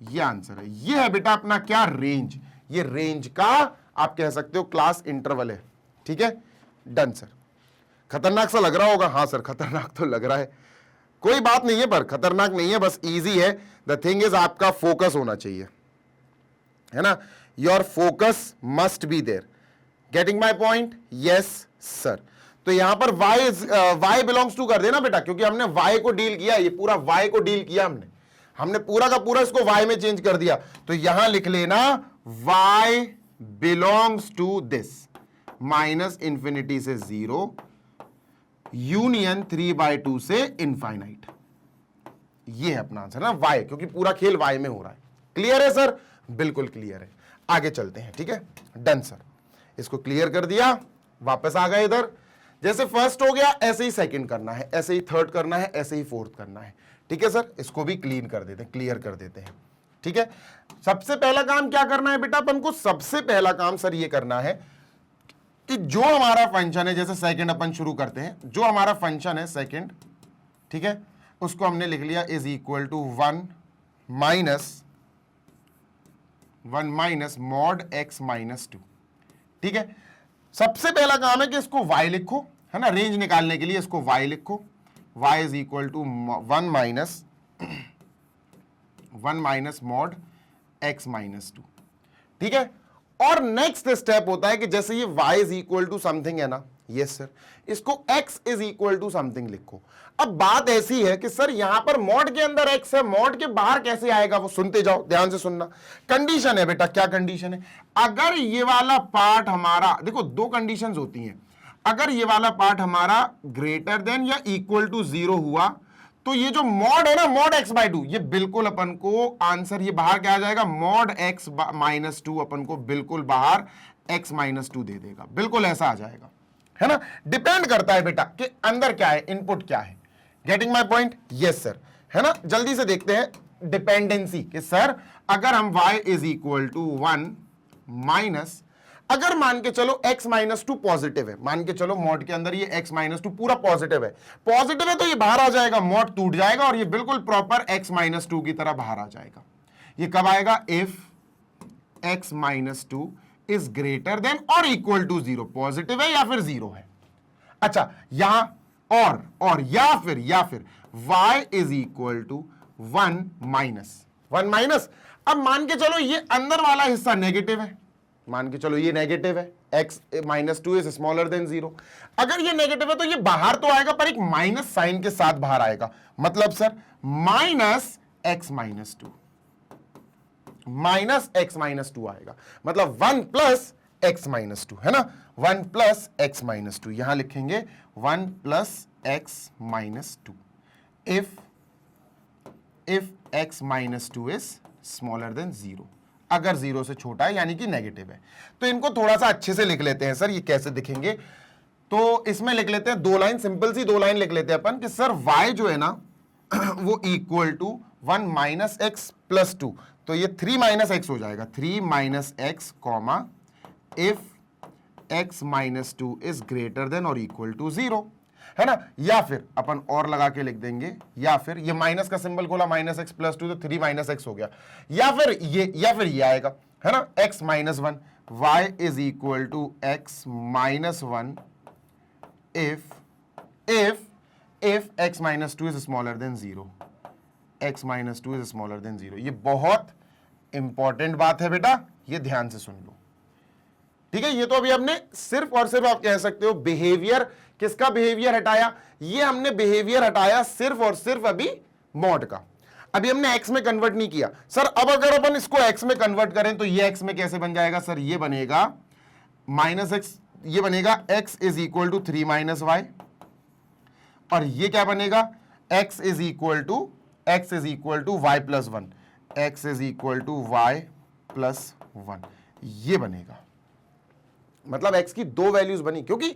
ये आंसर है। ये है बेटा अपना क्या, रेंज, ये रेंज का आप कह सकते हो क्लास इंटरवल है, ठीक है, डन सर। खतरनाक सा लग रहा होगा, हाँ सर खतरनाक तो लग रहा है, कोई बात नहीं है, पर खतरनाक नहीं है, बस इजी है। द थिंग इज आपका फोकस होना चाहिए, है ना, your focus must be there, getting my point, yes sir तो यहां पर y बिलोंग्स टू कर देना बेटा, क्योंकि हमने y को डील किया, ये पूरा y को डील किया हमने पूरा का पूरा इसको y में चेंज कर दिया, तो यहां लिख लेना y belongs to this minus infinity से 0 यूनियन 3/2 से इनफाइनाइट। ये है अपना आंसर ना y, क्योंकि पूरा खेल y में हो रहा है। क्लियर है सर? बिल्कुल क्लियर है। आगे चलते हैं, ठीक है, डन सर। इसको क्लियर कर दिया, वापस आ गए इधर। जैसे फर्स्ट हो गया ऐसे ही सेकंड करना है, ऐसे ही थर्ड करना है, ऐसे ही फोर्थ करना है, ठीक है सर। इसको भी क्लीन कर देते हैं, क्लियर कर देते हैं, ठीक है। सबसे पहला काम क्या करना है बेटा अपन को? सबसे पहला काम सर ये करना है कि जो हमारा फंक्शन है, जैसे सेकंड अपन शुरू करते हैं, जो हमारा फंक्शन है सेकंड, ठीक है, उसको हमने लिख लिया is equal to 1 minus mod x minus 2, ठीक है। सबसे पहला काम है कि इसको y लिखो, है ना, रेंज निकालने के लिए इसको y लिखो, y is equal to 1 minus mod x minus 2, ठीक है। और नेक्स्ट स्टेप होता है कि जैसे ये y is equal to something है ना, यस सर, इसको x is equal to something लिखो। अब बात ऐसी है कि सर यहां पर मॉड के अंदर x है, मॉड के बाहर कैसे आएगा वो सुनते जाओ, ध्यान से सुनना। कंडीशन है बेटा, क्या कंडीशन है? अगर ये वाला पार्ट हमारा, देखो दो कंडीशंस होती हैं, अगर ये वाला पार्ट हमारा ग्रेटर देन या इक्वल टू 0 हुआ तो ये जो मॉड है ना, मॉड x/2, ये बिल्कुल अपन को आंसर ये बाहर क्या आ जाएगा, मॉड x माइनस 2 अपन को बिल्कुल बाहर x माइनस 2 दे देगा, बिल्कुल ऐसा आ जाएगा, है ना। डिपेंड करता है बेटा कि अंदर क्या है, इनपुट क्या है। Getting my point? Yes sir, है ना। जल्दी से देखते हैं डिपेंडेंसी कि सर अगर हम y is equal to 1 minus, अगर मान के चलो x माइनस 2 पॉजिटिव है, मान के चलो मॉड के अंदर ये x माइनस 2 पूरा पॉजिटिव है तो ये बाहर आ जाएगा, मॉड टूट जाएगा और ये बिल्कुल प्रॉपर x माइनस 2 की तरह बाहर आ जाएगा। ये कब आएगा? If x minus 2 is greater than और इक्वल टू 0, पॉजिटिव है या फिर 0 है। अच्छा, यहां और या फिर y is equal to 1 minus. अब मान के चलो ये अंदर वाला हिस्सा नेगेटिव है, मान के चलो ये नेगेटिव है, x minus 2 is smaller than 0। अगर ये नेगेटिव है तो ये बाहर तो आएगा पर एक माइनस साइन के साथ बाहर आएगा, मतलब सर माइनस x माइनस 2 आएगा, मतलब 1 प्लस x माइनस 2, है ना, 1 प्लस x माइनस 2, यहां लिखेंगे 1 plus x minus 2 if x minus 2 is smaller than 0, अगर 0 से छोटा है यानी कि नेगेटिव है। तो इनको थोड़ा सा अच्छे से लिख लेते हैं सर, ये कैसे दिखेंगे? तो इसमें लिख लेते हैं 2 लाइन, सिंपल सी 2 लाइन लिख लेते हैं अपन कि सर y जो है ना वो equal to 1 minus x plus 2, तो ये 3 माइनस एक्स हो जाएगा, 3 minus x comma if x minus 2 is greater than और इक्वल टू 0, है ना। या फिर अपन और लगा के लिख देंगे, या फिर ये माइनस का सिंबल खोला, माइनस एक्स प्लस 2 तो 3 माइनस एक्स हो गया, या फिर ये आएगा, है ना, x minus 1, y is equal to x minus 1 if x minus 2 is smaller than 0, x minus 2 is smaller than 0। ये बहुत इंपॉर्टेंट बात है बेटा, ये ध्यान से सुन लो, ठीक है। ये तो अभी हमने सिर्फ और सिर्फ आप कह सकते हो बिहेवियर, किसका बिहेवियर हटाया? ये हमने बिहेवियर हटाया सिर्फ और सिर्फ अभी मॉड का, अभी हमने x में कन्वर्ट नहीं किया। सर अब अगर अपन इसको x में कन्वर्ट करें तो ये x में कैसे बन जाएगा? सर ये बनेगा माइनस एक्स, ये बनेगा x is equal to 3 minus y, और ये क्या बनेगा? x is equal to y plus 1, x is equal to y plus 1, ये बनेगा। मतलब x की 2 वैल्यूज बनी, क्योंकि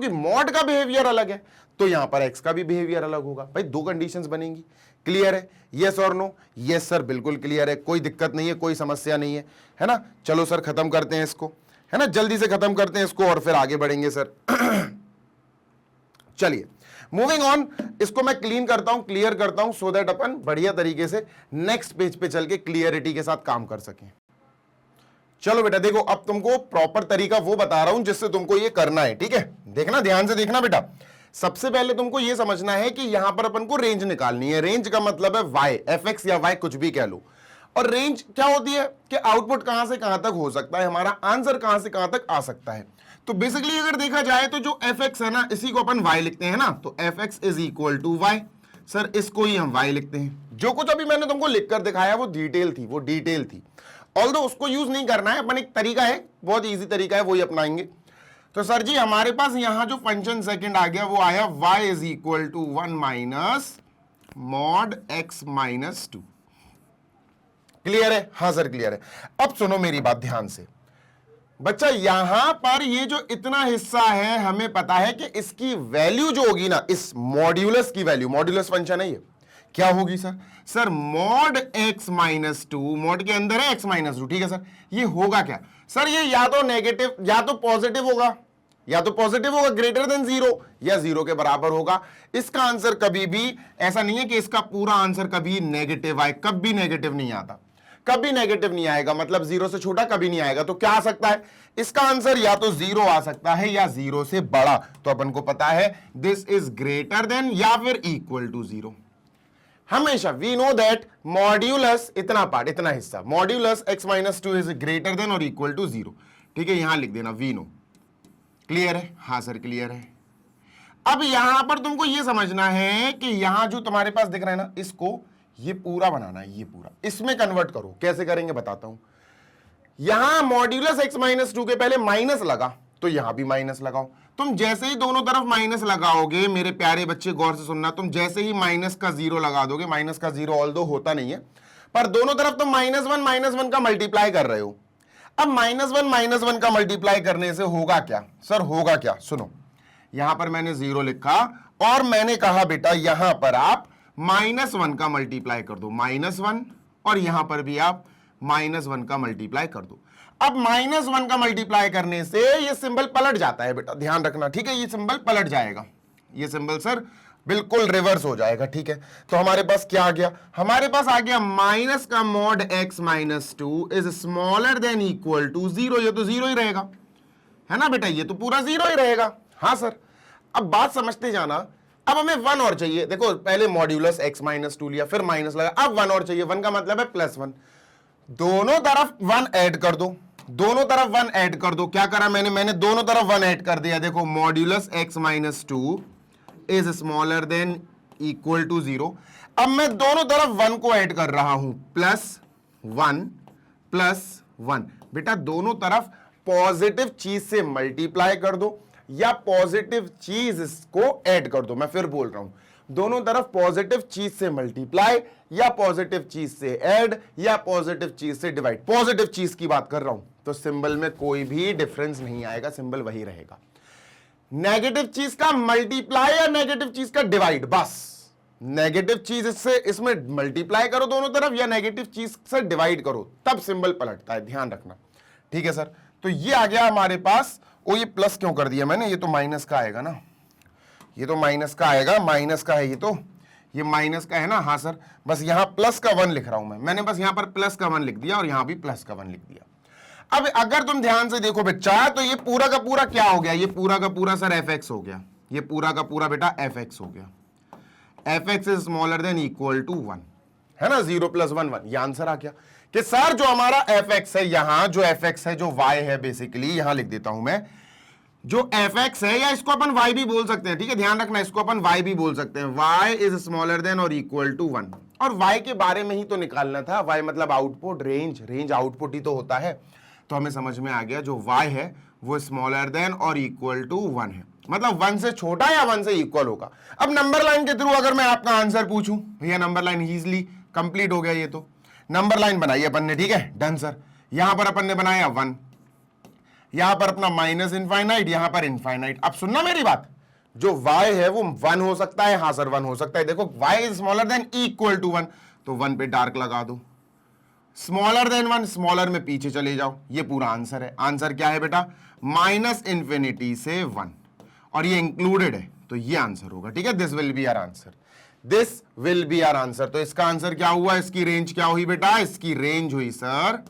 मॉड का बिहेवियर अलग है तो यहां पर x का भी बिहेवियर अलग होगा। भाई 2 कंडीशंस बनेंगी। क्लियर है? यस और नो? यस सर, बिल्कुल क्लियर है, कोई दिक्कत नहीं है, कोई समस्या नहीं है ना। चलो सर खत्म करते हैं इसको, है ना, जल्दी से खत्म करते हैं इसको और फिर आगे बढ़ेंगे सर। चलिए मूविंग ऑन, इसको मैं क्लियर करता हूं सो दैट अपन बढ़िया तरीके से नेक्स्ट पेज पे चल के क्लियरिटी के साथ काम कर सकें। चलो बेटा देखो, अब तुमको प्रॉपर तरीका वो बता रहा हूं जिससे तुमको ये करना है, ठीक है। देखना, ध्यान से देखना बेटा। सबसे पहले तुमको ये समझना है कि यहां पर अपन को रेंज निकालनी है। रेंज का मतलब है y, fx या y कुछ भी कह लो। और रेंज क्या होती है कि आउटपुट कहां से कहां तक हो सकता है, हमारा आंसर कहां से कहां तक आ सकता है। तो बेसिकली अगर देखा जाए तो जो एफ एक्स है ना, इसी को अपन y लिखते हैं ना, तो f x is equal to y. Sir इसको ही हम y लिखते हैं। जो कुछ अभी मैंने तुमको लिखकर दिखाया वो डिटेल थी, ऑल्दो उसको यूज नहीं करना है अपन, एक तरीका है, बहुत इजी तरीका है, वही अपनाएंगे। तो सर जी हमारे पास यहां जो फंक्शन सेकंड आ गया वो आया y is equal to 1 minus mod x minus 2। Clear है? हाँ सर क्लियर है। अब सुनो मेरी बात ध्यान से बच्चा, यहां पर ये जो इतना हिस्सा है हमें पता है कि इसकी वैल्यू जो होगी ना, इस मॉड्यूलस की वैल्यू, मॉड्यूलस फंक्शन है ये, क्या होगी sir? Sir mod x minus 2, mod के अंदर है x माइनस 2, ठीक है सर। ये होगा क्या सर? ये या तो नेगेटिव या तो पॉजिटिव होगा, ग्रेटर देन 0 या 0 के बराबर होगा। इसका आंसर कभी भी ऐसा नहीं है कि इसका पूरा आंसर कभी नेगेटिव आए, कभी नेगेटिव नहीं आता, कभी नेगेटिव नहीं आएगा, मतलब 0 से छोटा कभी नहीं आएगा। तो क्या आ सकता है इसका आंसर? या तो 0 आ सकता है या 0 से बड़ा। तो अपन को पता है दिस इज ग्रेटर देन या फिर इक्वल टू 0। हमेशा वी नो दैट मॉड्यूलस, इतना पार्ट, इतना हिस्सा, modulus x minus 2 is greater than और इक्वल टू 0। ठीक है, यहां लिख देना वी नो। क्लियर है? हाँ सर क्लियर है। अब यहां पर तुमको यह समझना है कि यहां जो तुम्हारे पास दिख रहा है ना, इसको ये पूरा बनाना है, ये पूरा इसमें कन्वर्ट करो। कैसे करेंगे बताता हूं। यहां मॉड्यूलस x माइनस 2 के पहले माइनस लगा, तो यहां भी माइनस लगाओ। तुम जैसे ही दोनों तरफ माइनस लगाओगे, मेरे प्यारे बच्चे गौर से सुनना, तुम जैसे ही माइनस का 0 लगा दोगे, माइनस का 0 ऑल्दो होता नहीं है, पर दोनों तरफ तुम माइनस वन का मल्टीप्लाई कर रहे हो। अब माइनस वन का मल्टीप्लाई करने से होगा क्या सर? होगा क्या? सुनो, यहां पर मैंने 0 लिखा और मैंने कहा बेटा यहां पर आप -1 का मल्टीप्लाई कर दो, -1, और यहां पर भी आप -1 का मल्टीप्लाई कर दो। अब -1 का मल्टीप्लाई करने से ये सिंबल पलट जाता है बेटा, ध्यान रखना, ठीक है? ये सिंबल पलट जाएगा, ये सिंबल सर बिल्कुल रिवर्स हो जाएगा, ठीक है? तो हमारे पास क्या आ गया? हमारे पास आ गया माइनस का mod x minus 2 is smaller than equal to 0। ये तो 0 ही रहेगा, है ना बेटा? ये तो पूरा 0 ही रहेगा। हाँ सर। अब बात समझते जाना, अब हमें 1 और चाहिए। देखो पहले मॉड्यूलस x माइनस 2 लिया, फिर माइनस लगा, अब 1 और चाहिए। 1 का मतलब है +1। दोनों तरफ 1 ऐड कर दो, दोनों तरफ 1 ऐड कर दो। क्या करा मैंने दोनों तरफ 1 ऐड कर दिया। देखो modulus x minus 2 is smaller than equal to 0। अब मैं दोनों तरफ 1 को ऐड कर रहा हूं, +1 बेटा दोनों तरफ पॉजिटिव चीज से मल्टीप्लाई कर दो या पॉजिटिव चीज को ऐड कर दो। मैं फिर बोल रहा हूं, दोनों तरफ पॉजिटिव चीज से मल्टीप्लाई या पॉजिटिव चीज से ऐड या पॉजिटिव चीज से डिवाइड। पॉजिटिव चीज की बात कर रहा हूं, तो सिंबल में कोई भी डिफरेंस नहीं आएगा, सिंबल वही रहेगा। नेगेटिव चीज का मल्टीप्लाई या नेगेटिव चीज का डिवाइड, बस नेगेटिव चीज से इसमें मल्टीप्लाई करो दोनों तरफ या नेगेटिव चीज से डिवाइड करो, तब सिंबल पलटता है, ध्यान रखना, ठीक है सर? तो ये आ गया हमारे पास। ओ ये प्लस क्यों कर दिया मैंने? ये तो माइनस का आएगा ना, ये तो माइनस का आएगा, माइनस का है, ये माइनस का है ना। हाँ सर, बस यहां प्लस का 1 लिख रहा हूं मैंने बस यहां पर प्लस का 1 लिख दिया और यहां भी प्लस का 1 लिख दिया। अब अगर तुम ध्यान से देखो बच्चा, तो ये पूरा का पूरा क्या हो गया? ये पूरा का पूरा सर एफ एक्स हो गया, ये पूरा का पूरा बेटा एफ एक्स हो गया। F x is smaller than equal to 1, है ना? 0 + 1 1, ये आंसर आ गया कि सर जो हमारा एफ एक्स है, यहां जो एफ एक्स है, जो वाई है, बेसिकली यहां लिख देता हूं मैं, जो एफ एक्स है, या इसको अपन वाई भी बोल सकते हैं, ठीक है? ध्यान रखना, इसको अपन वाई भी बोल सकते हैं। वाई इज स्मॉलर देन और इक्वल टू 1, और वाई के बारे में ही तो निकालना था। वाई मतलब आउटपुट, रेंज आउटपुट ही तो होता है। तो हमें समझ में आ गया जो y है वो स्मॉलर देन और इक्वल टू 1 है, मतलब 1 से छोटा या 1 से इक्वल होगा। अब नंबर लाइन के थ्रू अगर मैं आपका आंसर पूछूं, भैया नंबर लाइन इजीली कंप्लीट हो गया। ये तो नंबर लाइन बनाई अपन ने, ठीक है? Done sir. यहां पर अपन ने बनाया 1, यहां पर अपना माइनस इनफाइनाइट, यहां पर इनफाइनाइट। अब सुनना मेरी बात, जो y है वो 1 हो सकता है। हाँ सर 1 हो सकता है। देखो y is smaller than equal to 1, तो 1 पे डार्क लगा दो। स्मॉलर देन 1, स्मॉलर में पीछे चले जाओ। ये पूरा आंसर है। आंसर क्या है बेटा? -∞ से 1, और ये इंक्लूडेड है, तो ये आंसर होगा, ठीक है? This will be our answer, this will be our answer. तो इसका आंसर क्या हुआ? इसकी रेंज क्या हुई बेटा? इसकी रेंज हुई सर,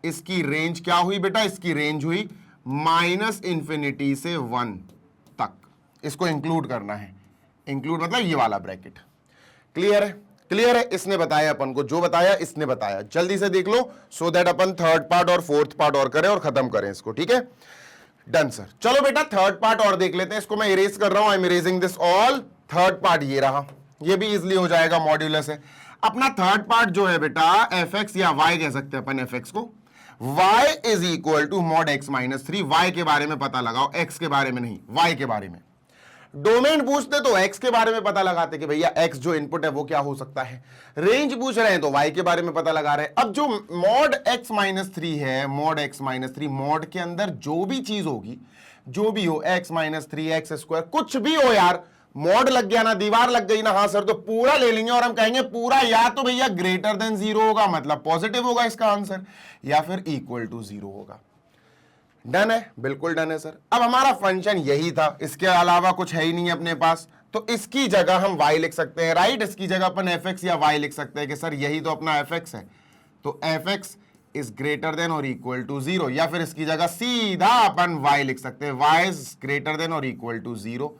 इसकी रेंज क्या हुई बेटा? इसकी रेंज हुई -∞ से 1 तक। इसको इंक्लूड करना है, इंक्लूड मतलब ये वाला ब्रैकेट। क्लियर है? क्लियर है? इसने बताया अपन को, जो बताया इसने बताया। जल्दी से देख लो, सो दैट अपन थर्ड पार्ट और फोर्थ पार्ट और करें और खत्म करें इसको, ठीक है? Done sir. चलो बेटा थर्ड पार्ट और देख लेते हैं, इसको मैं इरेज कर रहा हूं, I am erasing this all. Third part ये रहा, ये भी इजिली हो जाएगा, मॉड्यूलस है। अपना थर्ड पार्ट जो है बेटा एफ एक्स या वाई कह सकते हैं अपन एफ एक्स को, y is equal to mod x minus 3। Y के बारे में पता लगाओ, x के बारे में नहीं, y के बारे में। डोमेन पूछते तो x के बारे में पता लगाते कि भैया x जो इनपुट है वो क्या हो सकता है। रेंज पूछ रहे हैं तो y के बारे में पता लगा रहे हैं। अब जो मॉड x माइनस 3 है, मॉड x माइनस 3, मॉड के अंदर जो भी चीज होगी, जो भी हो, x माइनस 3 एक्स स्क्वायर, कुछ भी हो यार, मॉड लग गया ना, दीवार लग गई ना, हाँ सर, तो पूरा ले लेंगे और हम कहेंगे पूरा या तो भैया ग्रेटर देन 0 होगा, मतलब पॉजिटिव होगा इसका आंसर, या फिर इक्वल टू 0 होगा। डन है, बिल्कुल डन है सर। अब हमारा फंक्शन यही था, इसके अलावा कुछ है ही नहीं अपने पास, तो इसकी जगह हम y लिख सकते हैं, राइट। इसकी जगह अपन fx या y लिख सकते हैं कि सर यही तो अपना fx है, तो fx इज ग्रेटर देन और इक्वल टू 0, या फिर इसकी जगह सीधा अपन y लिख सकते हैं, y इज ग्रेटर देन और इक्वल टू 0।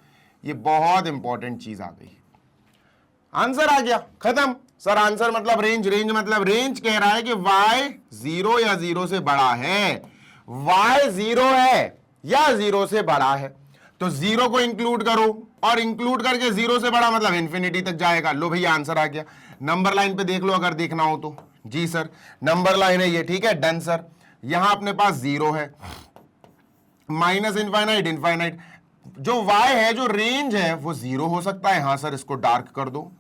ये बहुत इंपॉर्टेंट चीज आ गई, आंसर आ गया, खत्म। सर आंसर मतलब रेंज, रेंज मतलब रेंज कह रहा है कि y 0 या 0 से बड़ा है, y 0 है या 0 से बड़ा है, तो 0 को इंक्लूड करो, और इंक्लूड करके 0 से बड़ा मतलब इंफिनिटी तक जाएगा। लो भैया आंसर आ गया। नंबर लाइन पे देख लो अगर देखना हो तो। जी सर नंबर लाइन है ये, ठीक है, डन सर। यहां अपने पास 0 है, माइनस इनफाइनाइट, इनफाइनाइट, जो y है, जो रेंज है वो 0 हो सकता है, हाँ सर इसको डार्क कर दो,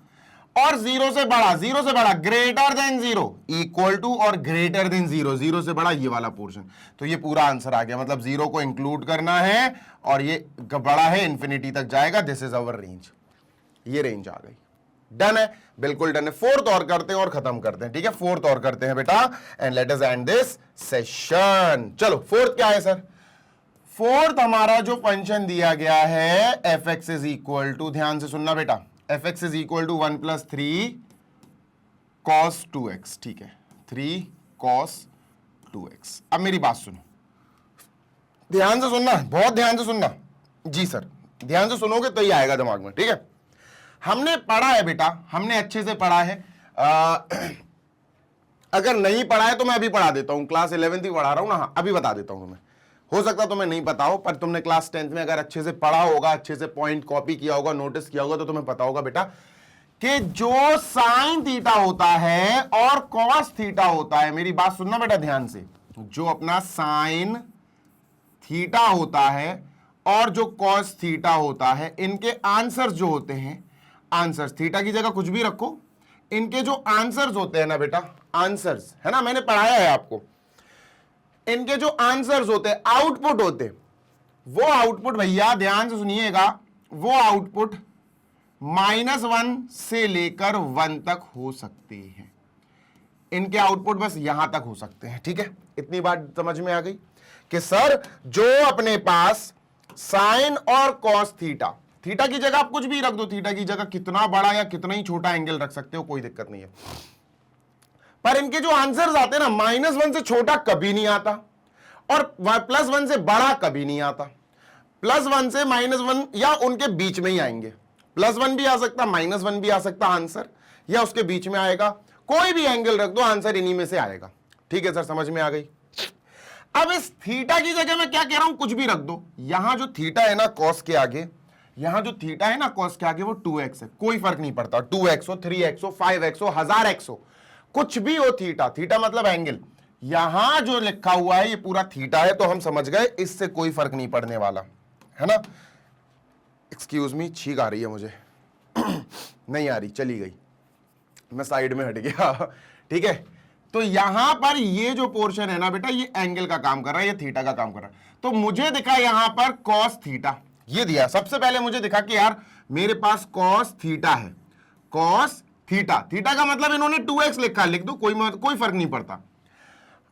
और 0 से बड़ा, 0 से बड़ा, ग्रेटर देन 0, इक्वल टू और ग्रेटर देन 0, 0 से बड़ा ये वाला पोर्शन, तो ये पूरा आंसर आ गया। मतलब 0 को इंक्लूड करना है और ये बड़ा है, इंफिनिटी तक जाएगा, दिस इज अवर रेंज, ये रेंज आ गई। डन है, बिल्कुल डन है। फोर्थ और करते हैं और खत्म करते हैं, ठीक है, फोर्थ और करते हैं बेटा, and let us and this session. चलो फोर्थ क्या है सर? फोर्थ हमारा जो फंक्शन दिया गया है f x is equal to, ध्यान से सुनना बेटा, f x is equal to 1 + 3 cos 2x, ठीक है, 3 cos 2x। अब मेरी बात सुनो, ध्यान से सुनना, बहुत ध्यान से सुनना। जी सर, ध्यान से सुनोगे तो ही आएगा दिमाग में, ठीक है। हमने पढ़ा है बेटा, हमने अच्छे से पढ़ा है। अगर नहीं पढ़ा है तो मैं अभी पढ़ा देता हूं, क्लास 11th ही पढ़ा रहा हूं ना, अभी बता देता हूं तुम्हें। हो सकता तुम्हें नहीं पता हो, पर तुमने क्लास 10th में अगर अच्छे से पढ़ा होगा, अच्छे से पॉइंट कॉपी किया होगा, नोटिस किया होगा, तो तुम्हें पता होगा बेटा कि जो साइन थीटा होता है और कॉस थीटा होता है, मेरी बात सुनना बेटा ध्यान से, जो अपना साइन थीटा होता है और जो कॉस थीटा होता है, इनके आंसर्स जो होते हैं, आंसर्स, थीटा की जगह कुछ भी रखो, इनके जो आंसर्स होते हैं ना बेटा, आंसर्स है ना, मैंने पढ़ाया है आपको, इनके जो आंसर्स होते हैं, आउटपुट होते, वो आउटपुट भैया ध्यान से सुनिएगा, वो आउटपुट -1 से लेकर 1 तक हो सकते हैं। इनके आउटपुट बस यहां तक हो सकते हैं, ठीक है। इतनी बात समझ में आ गई कि सर जो अपने पास साइन और कॉस थीटा, थीटा की जगह आप कुछ भी रख दो, थीटा की जगह कितना बड़ा या कितना ही छोटा एंगल रख सकते हो, कोई दिक्कत नहीं है, पर इनके जो आंसर्स आते हैं ना, -1 से छोटा कभी नहीं आता और +1 से बड़ा कभी नहीं आता। +1 से -1 या उनके बीच में ही आएंगे, +1 भी आ सकता, -1 भी आ सकता आंसर, या उसके बीच में आएगा, कोई भी एंगल रख दो, आंसर इन्हीं में से आएगा, ठीक है सर, समझ में आ गई। अब इस थीटा की जगह मैं क्या कह रहा हूं, कुछ भी रख दो। यहां जो थीटा है ना कॉस के आगे, यहां जो थीटा है ना कॉस के आगे, वो 2x है, कोई फर्क नहीं पड़ता, 2x हो, 3x हो, 5x हो, 1000x हो, कुछ भी हो, थीटा, थीटा मतलब एंगल। यहां जो लिखा हुआ है ये पूरा थीटा है, तो हम समझ गए इससे कोई फर्क नहीं पड़ने वाला, है ना। एक्सक्यूज मी, छींक आ रही है मुझे नहीं आ रही, चली गई, मैं साइड में हट गया ठीक है। तो यहां पर ये जो पोर्शन है ना बेटा, ये एंगल का काम कर रहा है, ये थीटा का काम कर रहा है। तो मुझे दिखा यहां पर कॉस थीटा, ये दिया, सबसे पहले मुझे दिखा कि यार मेरे पास कॉस थीटा है, कॉस थीटा, थीटा का मतलब इन्होंने 2x लिखा, लिख दो, कोई फर्क नहीं पड़ता।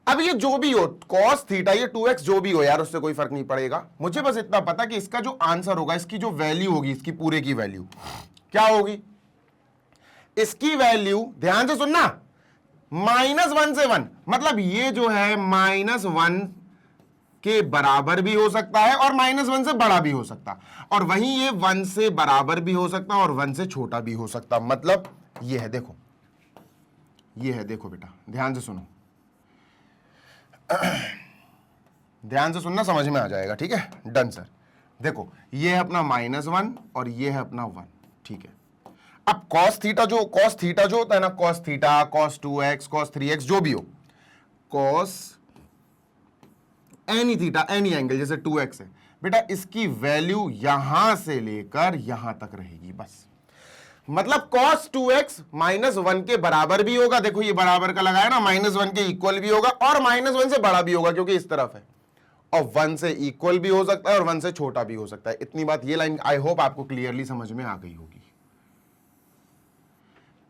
अब ये जो भी हो, कॉस थीटा, ये 2x जो भी हो यार, उससे कोई फर्क नहीं पड़ेगा। मुझे बस इतना पता कि इसका जो आंसर होगा, इसकी जो वैल्यू होगी, इसकी पूरे की वैल्यू क्या होगी, इसकी वैल्यू ध्यान से सुनना, -1 से 1, मतलब ये जो है -1 के बराबर भी हो सकता है और -1 से बड़ा भी हो सकता, और वहीं ये 1 से बराबर भी हो सकता और 1 से छोटा भी हो सकता। मतलब ये है, देखो, ये है, देखो बेटा ध्यान से सुनो ध्यान से सुनना, समझ में आ जाएगा, ठीक है। Done sir. देखो ये है अपना -1 और ये है अपना 1, ठीक है। अब cos थीटा जो होता है ना, cos theta, cos 2x, cos 3x, जो भी हो, cos any theta, any angle, जैसे 2x है बेटा, इसकी वैल्यू यहां से लेकर यहां तक रहेगी बस। मतलब cos 2x -1 के बराबर भी होगा, देखो ये बराबर का लगाया ना, -1 के इक्वल भी होगा और -1 से बड़ा भी होगा क्योंकि इस तरफ है, और 1 से इक्वल भी हो सकता है और 1 से छोटा भी हो सकता है। इतनी बात, ये लाइन आई होप आपको क्लियरली समझ में आ गई होगी।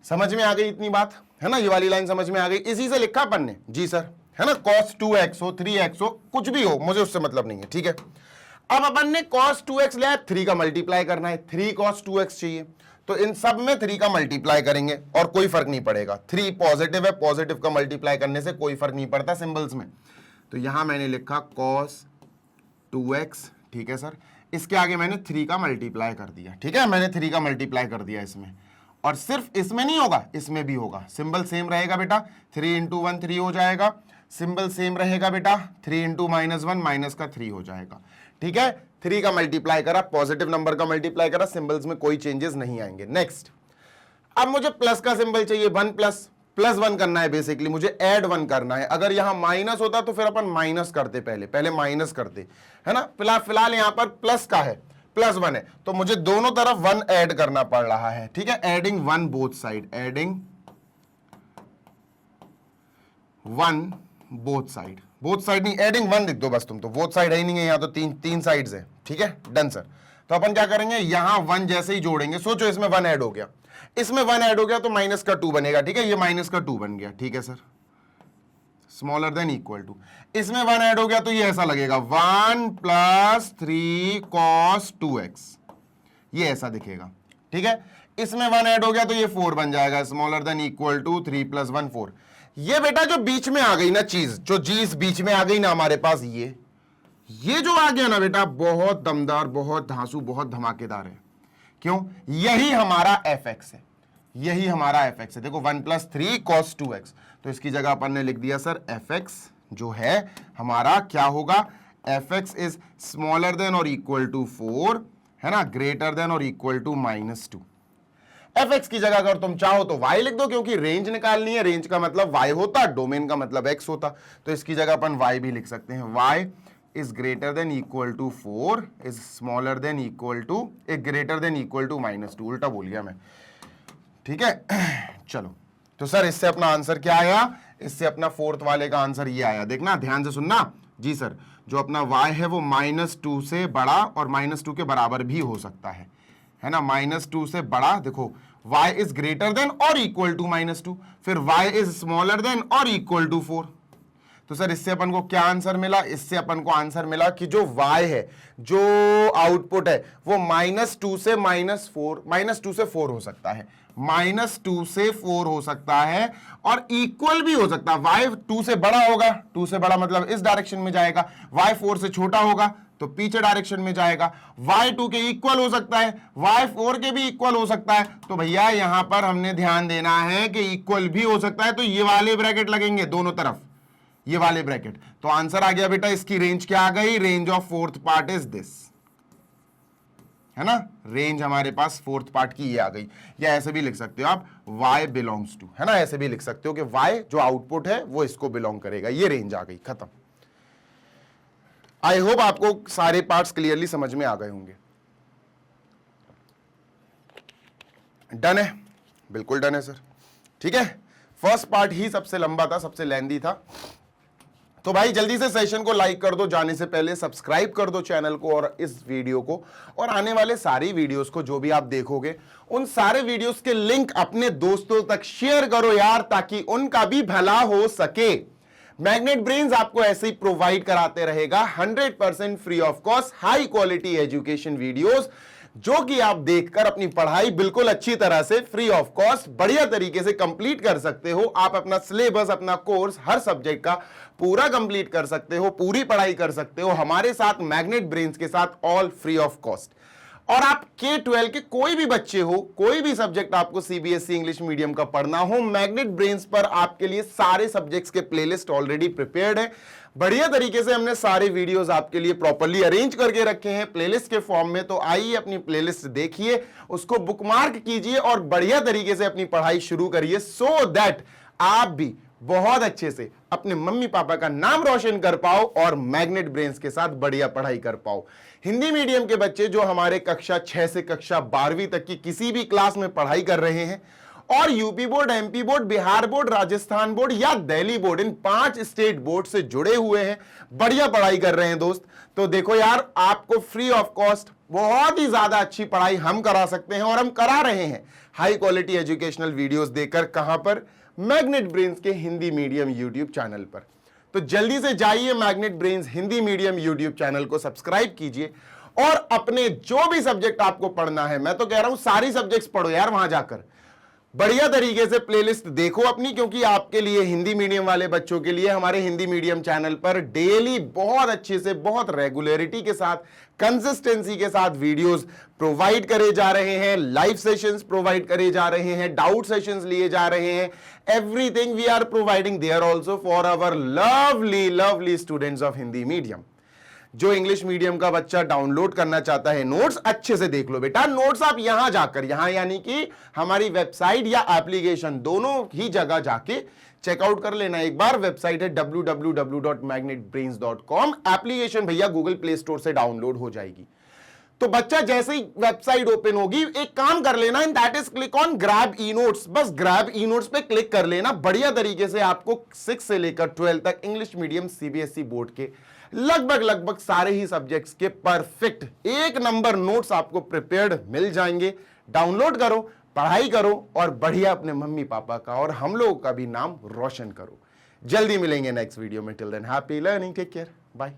समझ में आ गई इतनी बात, है ना, ये वाली लाइन समझ में आ गई। इसी से लिखा अपन ने, जी सर, है ना, cos 2x हो, 3x हो, कुछ भी हो, मुझे उससे मतलब नहीं है, ठीक है। अब अपन ने cos 2x लिया, 3 का मल्टीप्लाई करना है, 3 cos 2x चाहिए, तो इन सब में 3 का मल्टीप्लाई करेंगे और कोई फर्क नहीं पड़ेगा। 3 पॉजिटिव है, पॉजिटिव का मल्टीप्लाई करने से कोई फर्क नहीं पड़ता सिंबल्स में। तो यहां मैंने लिखा cos 2x, ठीक है सर। इसके आगे मैंने 3 का मल्टीप्लाई कर दिया, ठीक है, मैंने 3 का मल्टीप्लाई कर दिया इसमें। और सिर्फ इसमें नहीं होगा, इसमें भी होगा। सिंबल सेम रहेगा बेटा, 3 × 1 3 हो जाएगा। सिंबल सेम रहेगा बेटा, 3 × -1 माइनस का 3 हो जाएगा, ठीक है। 3 का मल्टीप्लाई करा, पॉजिटिव नंबर का मल्टीप्लाई करा, सिंबल्स में कोई चेंजेस नहीं आएंगे। नेक्स्ट, अब मुझे प्लस का सिंबल चाहिए, 1 प्लस 1 करना है, बेसिकली मुझे ऐड 1 करना है। अगर यहां माइनस होता तो फिर अपन माइनस करते, पहले माइनस करते, है ना। फिलहाल यहां पर प्लस का है, +1 है, तो मुझे दोनों तरफ 1 ऐड करना पड़ रहा है, ठीक है। Adding 1 both side, adding 1 both side नहीं, एडिंग 1 लिख दो बस तुम, तो बोथ साइड है ही नहीं है, यहां तो तीन साइड्स है, ठीक है। Done sir. तो अपन क्या करेंगे, यहां 1 जैसे ही जोड़ेंगे, सोचो इसमें 1 ऐड हो गया, इसमें 1 ऐड हो गया तो -2 बनेगा, ठीक है। ये -2 बन गया, ठीक है sir, smaller than equal to. इसमें 1 ऐड हो गया तो ये ऐसा लगेगा, 1 + 3 cos 2x, ये ऐसा दिखेगा, ठीक है। इसमें 1 ऐड हो गया तो ये 4 बन जाएगा, स्मॉलर देन इक्वल टू 3 + 1 4। ये बेटा जो बीच में आ गई ना चीज, जो चीज बीच में आ गई ना हमारे पास, ये जो आ गया ना बेटा, बहुत दमदार, बहुत धांसू, बहुत धमाकेदार है। क्यों? यही हमारा fx है, यही हमारा fx है। देखो 1 + 3 cos 2x, तो इसकी जगह अपन ने लिख दिया सर fx जो है हमारा क्या होगा, fx इज स्मॉलर देन और इक्वल टू 4, है ना, ग्रेटर देन और इक्वल टू -2। fx की जगह अगर तुम चाहो तो y लिख दो, क्योंकि रेंज निकालनी है, रेंज का मतलब y होता, डोमेन का मतलब x होता, तो इसकी जगह अपन y भी लिख सकते हैं। y is greater than equal to 4, is smaller than equal to, greater than equal to -2, उल्टा बोल गया मैं, ठीक है। चलो, तो सर इससे अपना आंसर क्या आया, इससे अपना 4th वाले का आंसर ये आया। देखना, ध्यान से सुनना जी सर, जो अपना y है वो -2 से बड़ा और -2 के बराबर भी हो सकता है ना, -2 से बड़ा। देखो y इज ग्रेटर देन और इक्वल टू -2, फिर y इज स्मॉलर देन और इक्वल टू 4। तो सर इससे अपन को क्या आंसर मिला, इससे अपन को आंसर मिला कि जो y है, जो आउटपुट है, वो -2 से -2 से 4 हो सकता है, -2 से 4 हो सकता है, और इक्वल भी हो सकता है। y 2 से बड़ा होगा, 2 से बड़ा मतलब इस डायरेक्शन में जाएगा, y 4 से छोटा होगा तो पीछे डायरेक्शन में जाएगा, y 2 के इक्वल हो सकता है, y 4 के भी इक्वल हो सकता है। तो भैया यहां पर हमने ध्यान देना है कि इक्वल भी हो सकता है, तो ये वाले ब्रैकेट लगेंगे दोनों तरफ, ये वाले ब्रैकेट। तो आंसर आ गया बेटा, इसकी रेंज क्या आ गई, range of 4th part is this, है ना, रेंज हमारे पास 4th पार्ट की ये आ गई। या ऐसे भी लिख सकते हो आप, y बिलोंग्स टू, है ना, ऐसे भी लिख सकते हो कि y जो आउटपुट है वो इसको बिलोंग करेगा, ये रेंज आ गई, खत्म। आई होप आपको सारे पार्ट्स क्लियरली समझ में आ गए होंगे। डन है, बिल्कुल डन है सर, ठीक है। फर्स्ट पार्ट ही सबसे लंबा था, सबसे लेंदी था। तो भाई जल्दी से सेशन को लाइक कर दो, जाने से पहले सब्सक्राइब कर दो चैनल को और इस वीडियो को, और आने वाले सारी वीडियोस को जो भी आप देखोगे उन सारे वीडियोस के लिंक अपने दोस्तों तक शेयर करो यार, ताकि उनका भी भला हो सके। मैग्नेट ब्रेन्स आपको ऐसे ही प्रोवाइड कराते रहेगा 100% free of cost high quality education videos, जो कि आप देखकर अपनी पढ़ाई बिल्कुल अच्छी तरह से फ्री ऑफ कॉस्ट बढ़िया तरीके से कंप्लीट कर सकते हो। आप अपना सिलेबस, अपना कोर्स हर सब्जेक्ट का पूरा कंप्लीट कर सकते हो, पूरी पढ़ाई कर सकते हो हमारे साथ, मैग्नेट ब्रेन्स के साथ, ऑल फ्री ऑफ कॉस्ट। और आप K-12 के कोई भी बच्चे हो, कोई भी सब्जेक्ट आपको CBSE इंग्लिश मीडियम का पढ़ना हो, मैग्नेट ब्रेन्स पर आपके लिए सारे सब्जेक्ट्स के प्लेलिस्ट ऑलरेडी प्रिपेयर्ड है। बढ़िया तरीके से हमने सारे वीडियोस आपके लिए प्रॉपर्ली अरेंज करके रखे हैं प्लेलिस्ट के फॉर्म में। तो आइए अपनी प्लेलिस्ट देखिए, उसको बुकमार्क कीजिए और बढ़िया तरीके से अपनी पढ़ाई शुरू करिए, सो दैट आप भी बहुत अच्छे से अपने मम्मी पापा का नाम रोशन कर पाओ और मैग्नेट ब्रेन्स के साथ बढ़िया पढ़ाई कर पाओ। हिंदी मीडियम के बच्चे जो हमारे कक्षा 6 से कक्षा 12वीं तक की किसी भी क्लास में पढ़ाई कर रहे हैं और UP board, MP board, Bihar board, Rajasthan board या दिल्ली बोर्ड, इन 5 स्टेट बोर्ड से जुड़े हुए हैं, बढ़िया पढ़ाई कर रहे हैं दोस्त, तो देखो यार, आपको फ्री ऑफ कॉस्ट बहुत ही ज्यादा अच्छी पढ़ाई हम करा सकते हैं और हम करा रहे हैं हाई क्वालिटी एजुकेशनल वीडियोस देकर। कहां पर? मैग्नेट ब्रेन्स के हिंदी मीडियम यूट्यूब चैनल पर। तो जल्दी से जाइए magnet brains Hindi medium YouTube channel को सब्सक्राइब कीजिए और अपने जो भी सब्जेक्ट आपको पढ़ना है, मैं तो कह रहा हूं सारी सब्जेक्ट्स पढ़ो यार, वहां जाकर बढ़िया तरीके से प्लेलिस्ट देखो अपनी, क्योंकि आपके लिए हिंदी मीडियम वाले बच्चों के लिए हमारे हिंदी मीडियम चैनल पर डेली बहुत अच्छे से, बहुत रेगुलरिटी के साथ, कंसिस्टेंसी के साथ वीडियोस प्रोवाइड करे जा रहे हैं, लाइव सेशंस प्रोवाइड करे जा रहे हैं, डाउट सेशंस लिए जा रहे हैं, everything we are providing there also for our lovely lovely students of Hindi medium. जो इंग्लिश मीडियम का बच्चा डाउनलोड करना चाहता है नोट्स, अच्छे से देख लो बेटा, नोट्स आप यहां जाकर, यहां यानी कि हमारी वेबसाइट या एप्लीकेशन दोनों ही जगह जाके चेकआउट कर लेना। एक बार वेबसाइट है www.magnetbrains.com, एप्लीकेशन भैया गूगल प्ले स्टोर से डाउनलोड हो जाएगी। तो बच्चा जैसे ही वेबसाइट ओपन होगी, एक काम कर लेना, and that is click on grab e notes. बस ग्रैब ई नोट्स पे क्लिक कर लेना। बढ़िया तरीके से आपको 6 से लेकर 12 तक इंग्लिश मीडियम सीबीएसई बोर्ड के लगभग सारे ही सब्जेक्ट्स के परफेक्ट 1 नंबर नोट्स आपको प्रिपेयर्ड मिल जाएंगे। डाउनलोड करो, पढ़ाई करो और बढ़िया अपने मम्मी पापा का और हम लोगों का भी नाम रोशन करो। जल्दी मिलेंगे नेक्स्ट वीडियो में। Till then happy learning, take care, bye.